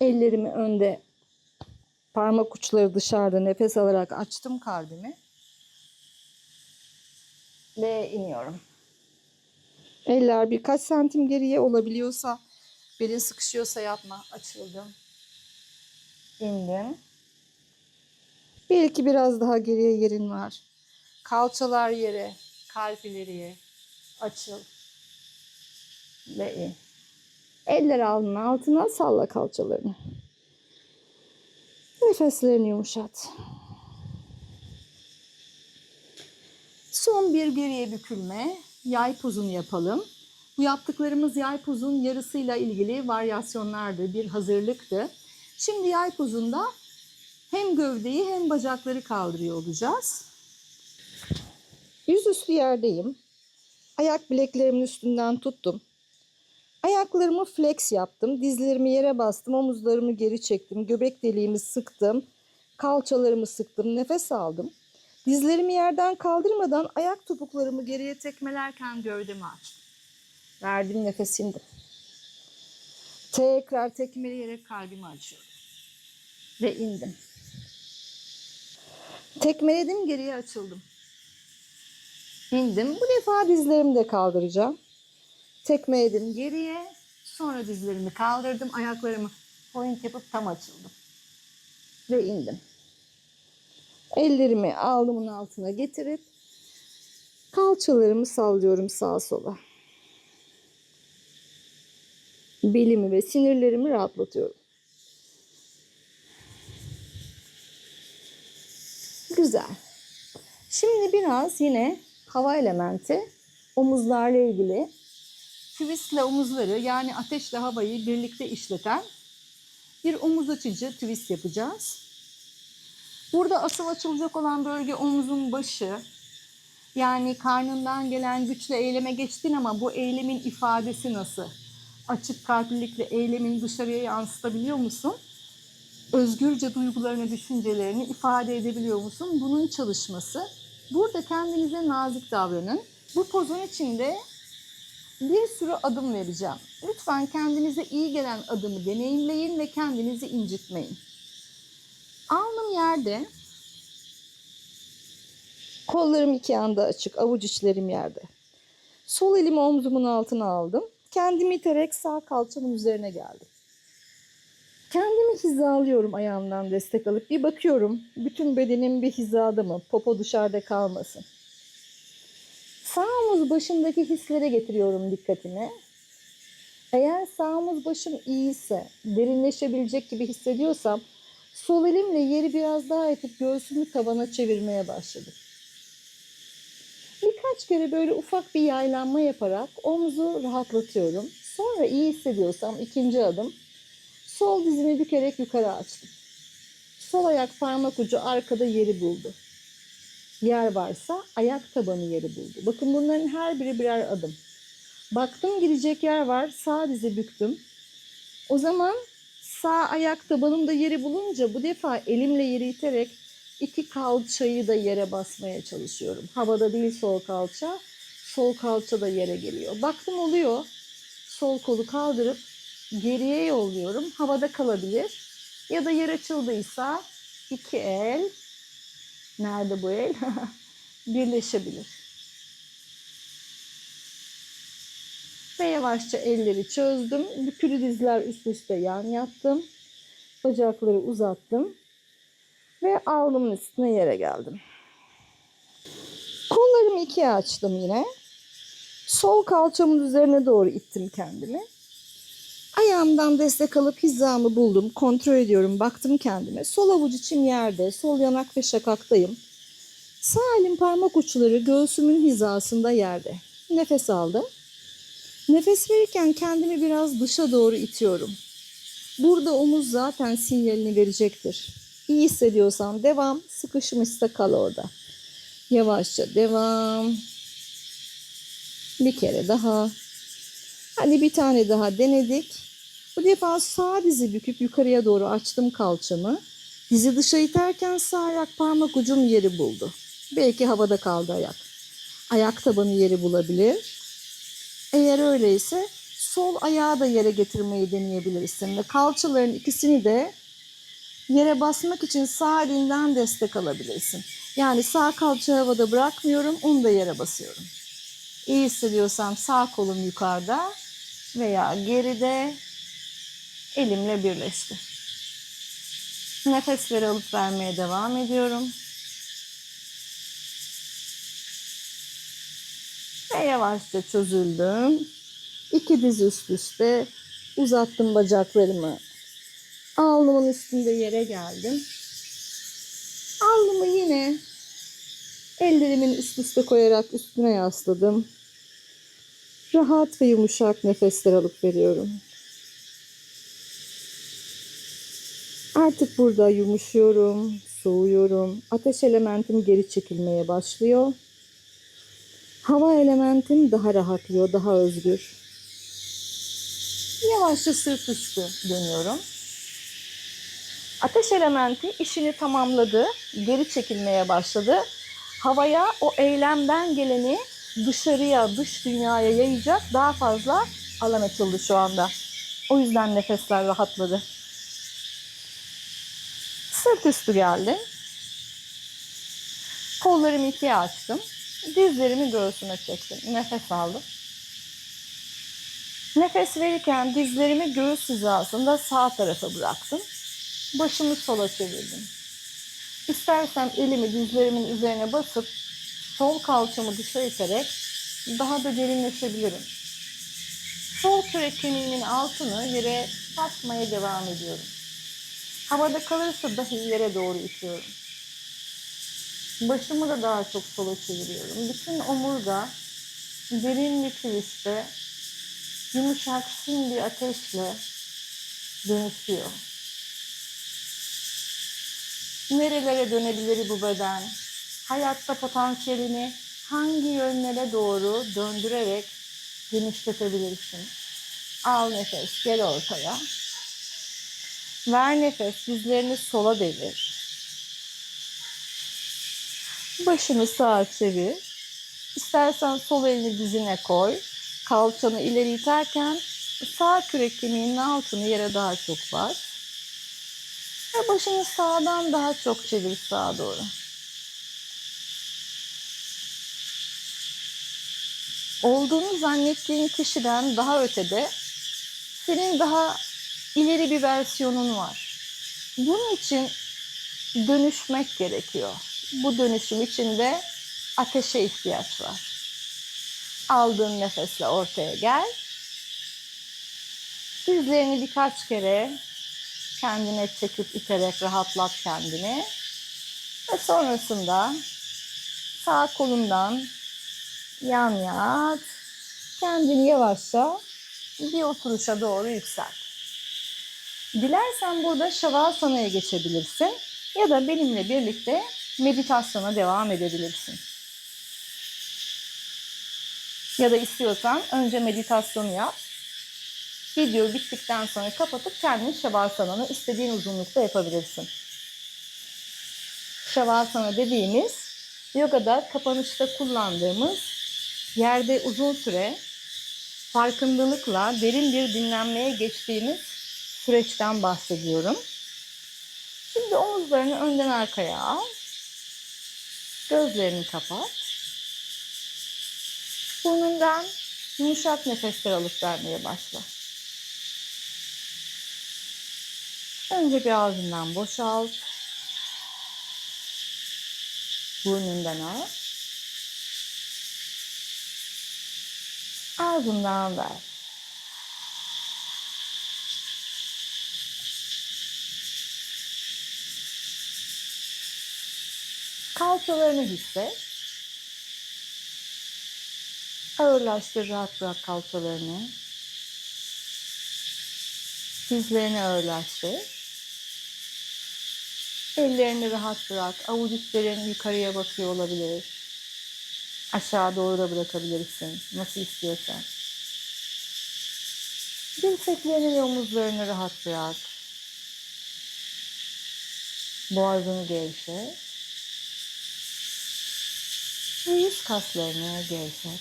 Ellerimi önde, parmak uçları dışarıda nefes alarak açtım kalbimi. Ve iniyorum. Eller birkaç santim geriye, olabiliyorsa, belin sıkışıyorsa yapma. Açıldım. İndim. Belki biraz daha geriye yerin var. Kalçalar yere, kalp ileriye. Açıl. Ve in. Eller alnının altına, salla kalçalarını. Nefeslerini yumuşat. Son bir geriye bükülme, yay pozunu yapalım. Bu yaptıklarımız yay pozunun yarısıyla ilgili varyasyonlardı, bir hazırlıktı. Şimdi yay pozunda hem gövdeyi hem bacakları kaldırıyor olacağız. Yüzüstü yerdeyim. Ayak bileklerimin üstünden tuttum. Ayaklarımı flex yaptım. Dizlerimi yere bastım. Omuzlarımı geri çektim. Göbek deliğimi sıktım. Kalçalarımı sıktım. Nefes aldım. Dizlerimi yerden kaldırmadan ayak topuklarımı geriye tekmelerken gövdemi açtım. Verdim, nefes indim. Tekrar tekmeleyerek kalbimi açıyorum. Ve indim. Tekmeledim, geriye açıldım. İndim. Bu defa dizlerimi de kaldıracağım. Tekmeledim geriye. Sonra dizlerimi kaldırdım. Ayaklarımı point yapıp tam açıldım. Ve indim. Ellerimi alnımın altına getirip kalçalarımı sallıyorum sağa sola. Belimi ve sinirlerimi rahatlatıyorum. Güzel. Şimdi biraz yine hava elementi, omuzlarla ilgili twistle omuzları, yani ateşle havayı birlikte işleten bir omuz açıcı twist yapacağız. Burada asıl açılacak olan bölge omuzun başı. Yani karnından gelen güçle eyleme geçtin ama bu eylemin ifadesi nasıl? Açık kalplilikle eylemini dışarıya yansıtabiliyor musun? Özgürce duygularını, düşüncelerini ifade edebiliyor musun? Bunun çalışması. Burada kendinize nazik davranın. Bu pozun içinde bir sürü adım vereceğim. Lütfen kendinize iyi gelen adımı deneyimleyin ve kendinizi incitmeyin. Alnım yerde. Kollarım iki yanda açık, avuç içlerim yerde. Sol elimi omzumun altına aldım. Kendimi iterek sağ kalçamın üzerine geldim. Kendimi hizalıyorum, ayağımdan destek alıp bir bakıyorum. Bütün bedenim bir hizada mı? Popo dışarıda kalmasın. Sağ omuz başımdaki hislere getiriyorum dikkatimi. Eğer sağ omuz başım iyiyse, derinleşebilecek gibi hissediyorsam sol elimle yeri biraz daha itip göğsümü tavana çevirmeye başladım. Birkaç kere böyle ufak bir yaylanma yaparak omuzu rahatlatıyorum. Sonra iyi hissediyorsam ikinci adım, sol dizimi bükerek yukarı açtım. Sol ayak parmak ucu arkada yeri buldu. Yer varsa ayak tabanı yeri buldu. Bakın bunların her biri birer adım. Baktım girecek yer var, sağ dizi büktüm. O zaman sağ ayak tabanımda yeri bulunca bu defa elimle yeri iterek iki kalçayı da yere basmaya çalışıyorum. Havada değil sol kalça da yere geliyor. Baktım oluyor. Sol kolu kaldırıp geriye yolluyorum. Havada kalabilir. Ya da yer açıldıysa iki el, nerede bu el? Birleşebilir. Ve yavaşça elleri çözdüm. Bükülü dizler üst üste yan yattım. Bacakları uzattım. Ve alnımın üstüne yere geldim. Kollarımı ikiye açtım yine. Sol kalçamın üzerine doğru ittim kendimi. Ayağımdan destek alıp hizamı buldum. Kontrol ediyorum. Baktım kendime. Sol avuç içim yerde. Sol yanak ve şakaktayım. Sağ elim parmak uçları göğsümün hizasında yerde. Nefes aldım. Nefes verirken kendimi biraz dışa doğru itiyorum. Burada omuz zaten sinyalini verecektir. İyi hissediyorsan devam, sıkışmışsa kal orada. Yavaşça devam. Bir kere daha. Hadi bir tane daha denedik. Bu defa sağ dizi büküp yukarıya doğru açtım kalçamı. Dizi dışa iterken sağ ayak parmak ucum yeri buldu. Belki havada kaldı ayak. Ayak tabanı yeri bulabilir. Eğer öyleyse sol ayağı da yere getirmeyi deneyebilirsin. Ve kalçaların ikisini de yere basmak için sağ elinden destek alabilirsin. Yani sağ kalça havada bırakmıyorum, onu da yere basıyorum. İyi hissediyorsam sağ kolum yukarıda veya geride, elimle birleşti. Nefesleri alıp vermeye devam ediyorum. Ve yavaşça çözüldüm. İki diz üst üste uzattım bacaklarımı. Alnımın üstünde yere geldim. Alnımı yine Ellerimin üst üste koyarak üstüne yasladım. Rahat ve yumuşak nefesler alıp veriyorum. Artık burada yumuşuyorum, soğuyorum. Ateş elementim geri çekilmeye başlıyor. Hava elementim daha rahatlıyor, daha özgür. Yavaşça sırt üstü dönüyorum. Ateş elementi işini tamamladı, geri çekilmeye başladı. Havaya o eylemden geleni dışarıya, dış dünyaya yayacak daha fazla alan açıldı şu anda. O yüzden nefesler rahatladı. Sırt üstü geldim. Kollarımı ikiye açtım. Dizlerimi göğsüme çektim. Nefes aldım. Nefes verirken dizlerimi göğüs hizasında sağ tarafa bıraktım. Başımı sola çevirdim. İstersem elimi dizlerimin üzerine basıp sol kalçamı dışarı iterek daha da derinleşebilirim. Sol kürek kemiğimin altını yere basmaya devam ediyorum. Havada kalırsa dahi yere doğru itiyorum. Başımı da daha çok sola çeviriyorum. Bütün omurga derin bir twist'te yumuşak sin bir ateşle dönüşüyor. Nerelere dönebilir bu beden? Hayatta potansiyelini hangi yönlere doğru döndürerek genişletebilirsin? Al nefes, gel ortaya. Ver nefes, dizlerini sola devir. Başını sağa çevir. İstersen sol elini dizine koy. Kalçanı ileri iterken sağ kürek kemiğinin altını yere daha çok bas. Ve başını sağdan daha çok çevir sağa doğru. Olduğunu zannettiğin kişiden daha ötede senin daha ileri bir versiyonun var. Bunun için dönüşmek gerekiyor. Bu dönüşüm için de ateşe ihtiyaç var. Aldığın nefesle ortaya gel. Dizlerini birkaç kere kendine çekip iterek rahatlat kendini. Ve sonrasında sağ kolundan yan yat. Kendini yavaşça bir oturuşa doğru yükselt. Dilersen burada Şavasana'ya geçebilirsin ya da benimle birlikte meditasyona devam edebilirsin. Ya da istiyorsan önce meditasyonu yap. Video bittikten sonra kapatıp kendin Şavasana'nı istediğin uzunlukta yapabilirsin. Şavasana dediğimiz yogada kapanışta kullandığımız yerde uzun süre farkındalıkla derin bir dinlenmeye geçtiğimiz süreçten bahsediyorum. Şimdi omuzlarını önden arkaya al. Gözlerini kapat. Burnundan yumuşak nefesler alıp vermeye başla. Önce bir ağzından boşalt. Burnundan al. Ağzından ver. Kalçalarını hisset. Ağırlaştır, rahat bırak kalçalarını. Dizlerini ağırlaştır. Ellerini rahat bırak. Avuç içlerin yukarıya bakıyor olabilir. Aşağı doğru da bırakabilirsin. Nasıl istiyorsan. Dirseklerini ve omuzlarını rahat bırak. Boğazını gevşet. Ve yüz kaslarını gevşet.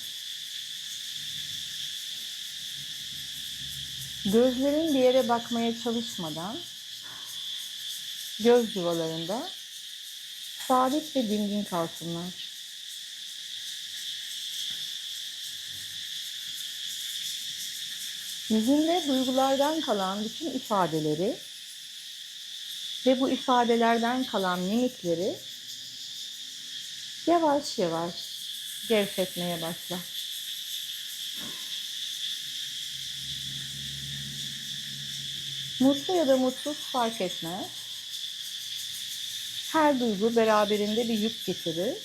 Gözlerin bir yere bakmaya çalışmadan göz yuvalarında sabit ve dingin kalsınlar. Yüzünde duygulardan kalan bütün ifadeleri ve bu ifadelerden kalan mimikleri yavaş yavaş gevşetmeye başla. Mutlu ya da mutsuz fark etmez. Her duygu beraberinde bir yük getirir.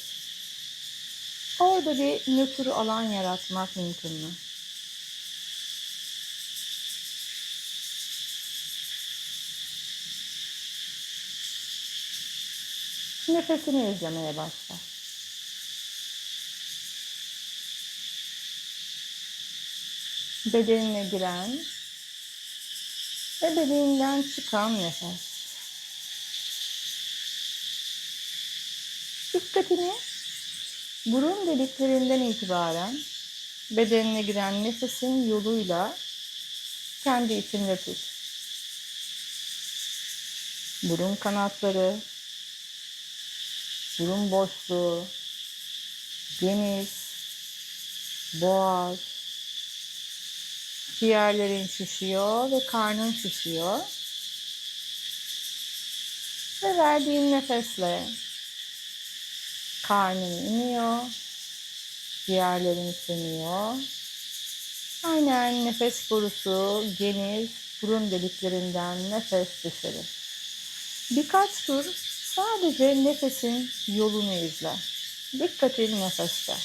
Orada bir nötr alan yaratmak mümkün mü? Nefesini izlemeye başla. Bedenine giren ve bedeninden çıkan nefes. Dikkatini burun deliklerinden itibaren bedenine giren nefesin yoluyla kendi içinde tut. Burun kanatları, burun boşluğu, geniz, boğaz, ciğerlerin şişiyor ve karnın şişiyor. Ve verdiğin nefesle karnın iniyor, ciğerlerin sönüyor. Aynen nefes borusu, geniz, burun deliklerinden nefes dışarı. Birkaç tur sadece nefesin yolunu izle. Dikkatin nefeste.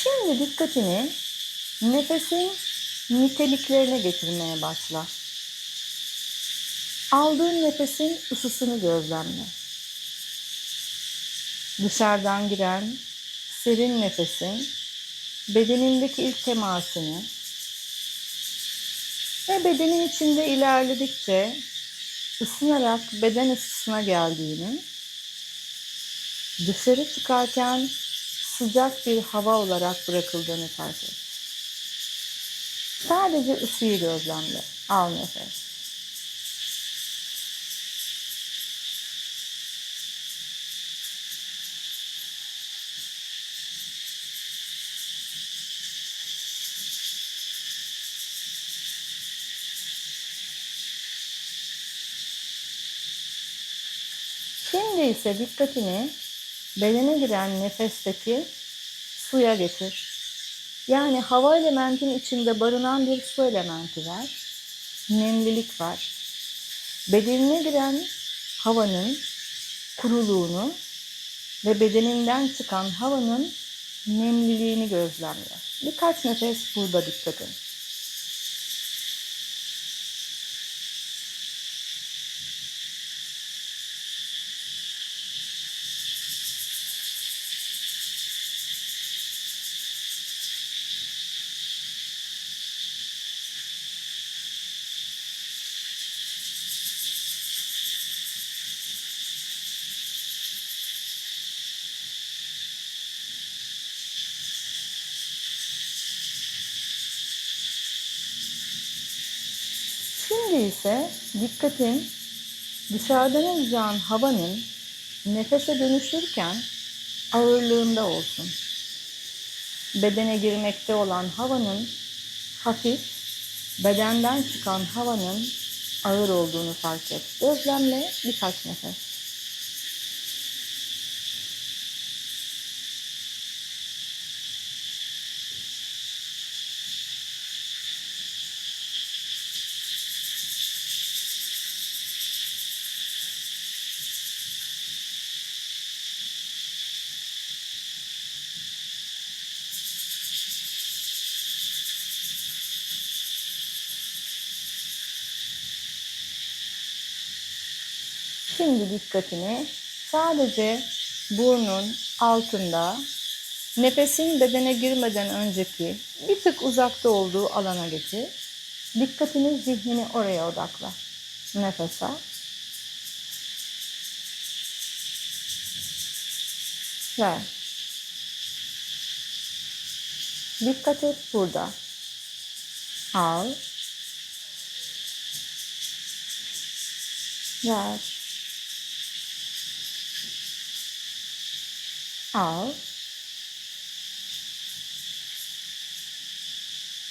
Şimdi dikkatini nefesin niteliklerine getirmeye başla. Aldığın nefesin ısısını gözlemle. Dışarıdan giren serin nefesin bedenindeki ilk temasını ve bedenin içinde ilerledikçe ısınarak beden ısısına geldiğini, dışarı çıkarken sıcak bir hava olarak bırakıldığını fark et. Sadece ısıyı gözlemle. Al nefes. Şimdi ise dikkatini bedene giren nefesteki suya getir. Yani hava elementin içinde barınan bir su elementi var. Nemlilik var. Bedenine giren havanın kuruluğunu ve bedeninden çıkan havanın nemliliğini gözlemle. Birkaç nefes burada dikkat et. Şimdi ise dikkatin dışarıdan alacağın havanın nefese dönüşürken ağırlığında olsun. Bedene girmekte olan havanın hafif, bedenden çıkan havanın ağır olduğunu fark et. Gözlemle birkaç nefes. Şimdi dikkatini sadece burnun altında, nefesin bedene girmeden önceki bir tık uzakta olduğu alana getir. Dikkatini, zihnini oraya odakla. Nefes al. Ver. Dikkat et burada. Al, ver, al,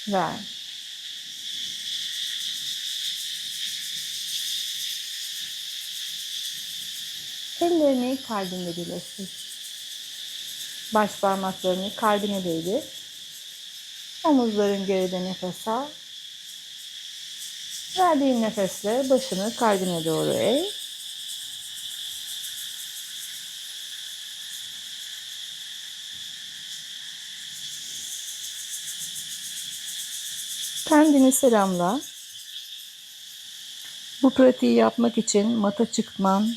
ver. Ellerini kalbinde birleştir. Baş parmaklarını kalbine değdir. Omuzların geride nefes al. Verdiğin nefesle başını kalbine doğru eğ. Kendini selamla. Bu pratiği yapmak için mata çıkman,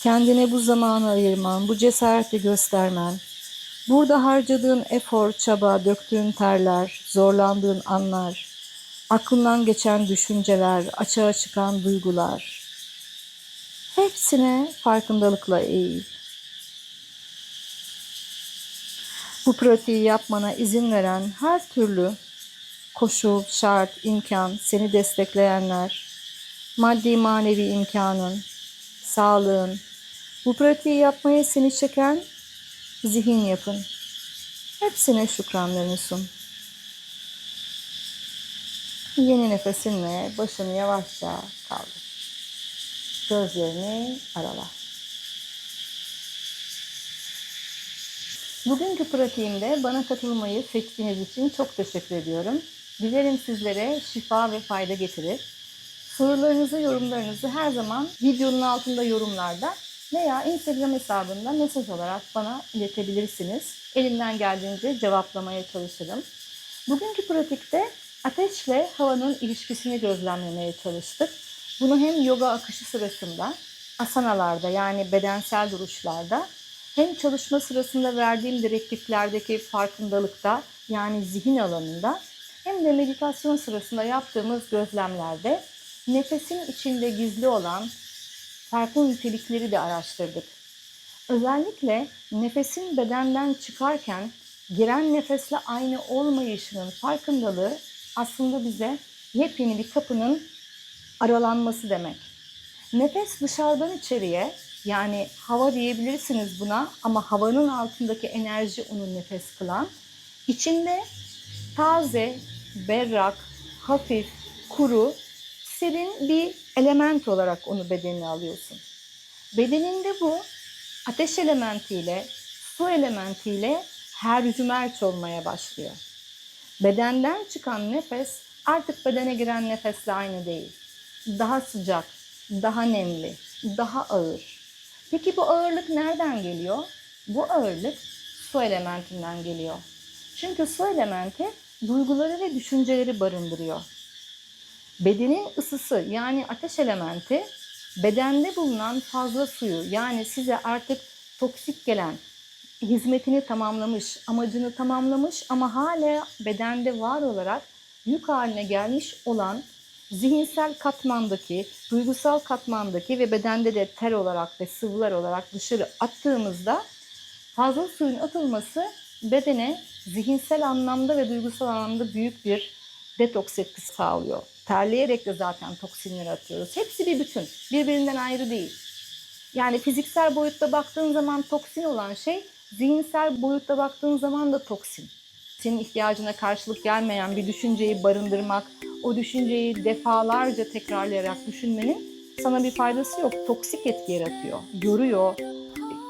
kendine bu zamanı ayırman, bu cesareti göstermen, burada harcadığın efor, çaba, döktüğün terler, zorlandığın anlar, aklından geçen düşünceler, açığa çıkan duygular, hepsine farkındalıkla eğil. Bu pratiği yapmana izin veren her türlü koşul, şart, imkan, seni destekleyenler, maddi manevi imkanın, sağlığın, bu pratiği yapmaya seni çeken zihin yapın. Hepsine şükranlarını sun. Yeni nefesinle başını yavaşça kaldır. Gözlerini arala. Bugünkü pratiğimde bana katılmayı seçtiğiniz için çok teşekkür ediyorum. Dilerim sizlere şifa ve fayda getirir. Sorularınızı, yorumlarınızı her zaman videonun altında yorumlarda veya Instagram hesabında mesaj olarak bana iletebilirsiniz. Elimden geldiğince cevaplamaya çalışırım. Bugünkü pratikte ateşle havanın ilişkisini gözlemlemeye çalıştık. Bunu hem yoga akışı sırasında, asanalarda yani bedensel duruşlarda, hem çalışma sırasında verdiğim direktiflerdeki farkındalıkta yani zihin alanında, hem de meditasyon sırasında yaptığımız gözlemlerde nefesin içinde gizli olan farklı nitelikleri de araştırdık. Özellikle nefesin bedenden çıkarken giren nefesle aynı olmayışının farkındalığı aslında bize yepyeni bir kapının aralanması demek. Nefes dışarıdan içeriye, yani hava diyebilirsiniz buna ama havanın altındaki enerji onu nefes kılan, içinde taze, berrak, hafif, kuru, serin bir element olarak onu bedenine alıyorsun. Bedeninde bu ateş elementiyle, su elementiyle hercümerç olmaya başlıyor. Bedenden çıkan nefes artık bedene giren nefesle aynı değil. Daha sıcak, daha nemli, daha ağır. Peki bu ağırlık nereden geliyor? Bu ağırlık su elementinden geliyor. Çünkü su elementi duyguları ve düşünceleri barındırıyor. Bedenin ısısı yani ateş elementi bedende bulunan fazla suyu yani size artık toksik gelen, hizmetini tamamlamış, amacını tamamlamış ama hala bedende var olarak yük haline gelmiş olan zihinsel katmandaki, duygusal katmandaki ve bedende de ter olarak ve sıvılar olarak dışarı attığımızda fazla suyun atılması bedene zihinsel anlamda ve duygusal anlamda büyük bir detoks etkisi sağlıyor. Terleyerek de zaten toksinleri atıyoruz. Hepsi bir bütün, birbirinden ayrı değil. Yani fiziksel boyutta baktığın zaman toksin olan şey, zihinsel boyutta baktığın zaman da toksin. Senin ihtiyacına karşılık gelmeyen bir düşünceyi barındırmak, o düşünceyi defalarca tekrarlayarak düşünmenin sana bir faydası yok. Toksik etki yaratıyor, yoruyor,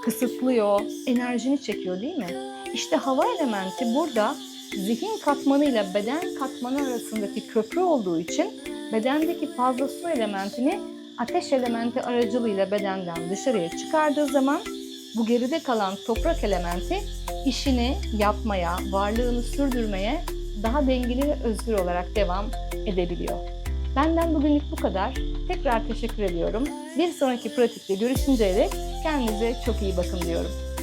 kısıtlıyor, enerjini çekiyor değil mi? İşte hava elementi burada zihin katmanıyla beden katmanı arasındaki köprü olduğu için bedendeki fazla su elementini ateş elementi aracılığıyla bedenden dışarıya çıkardığı zaman bu geride kalan toprak elementi işini yapmaya, varlığını sürdürmeye daha dengeli ve özgür olarak devam edebiliyor. Benden bugünlük bu kadar. Tekrar teşekkür ediyorum. Bir sonraki pratikte görüşünceye dek kendinize çok iyi bakın diyorum.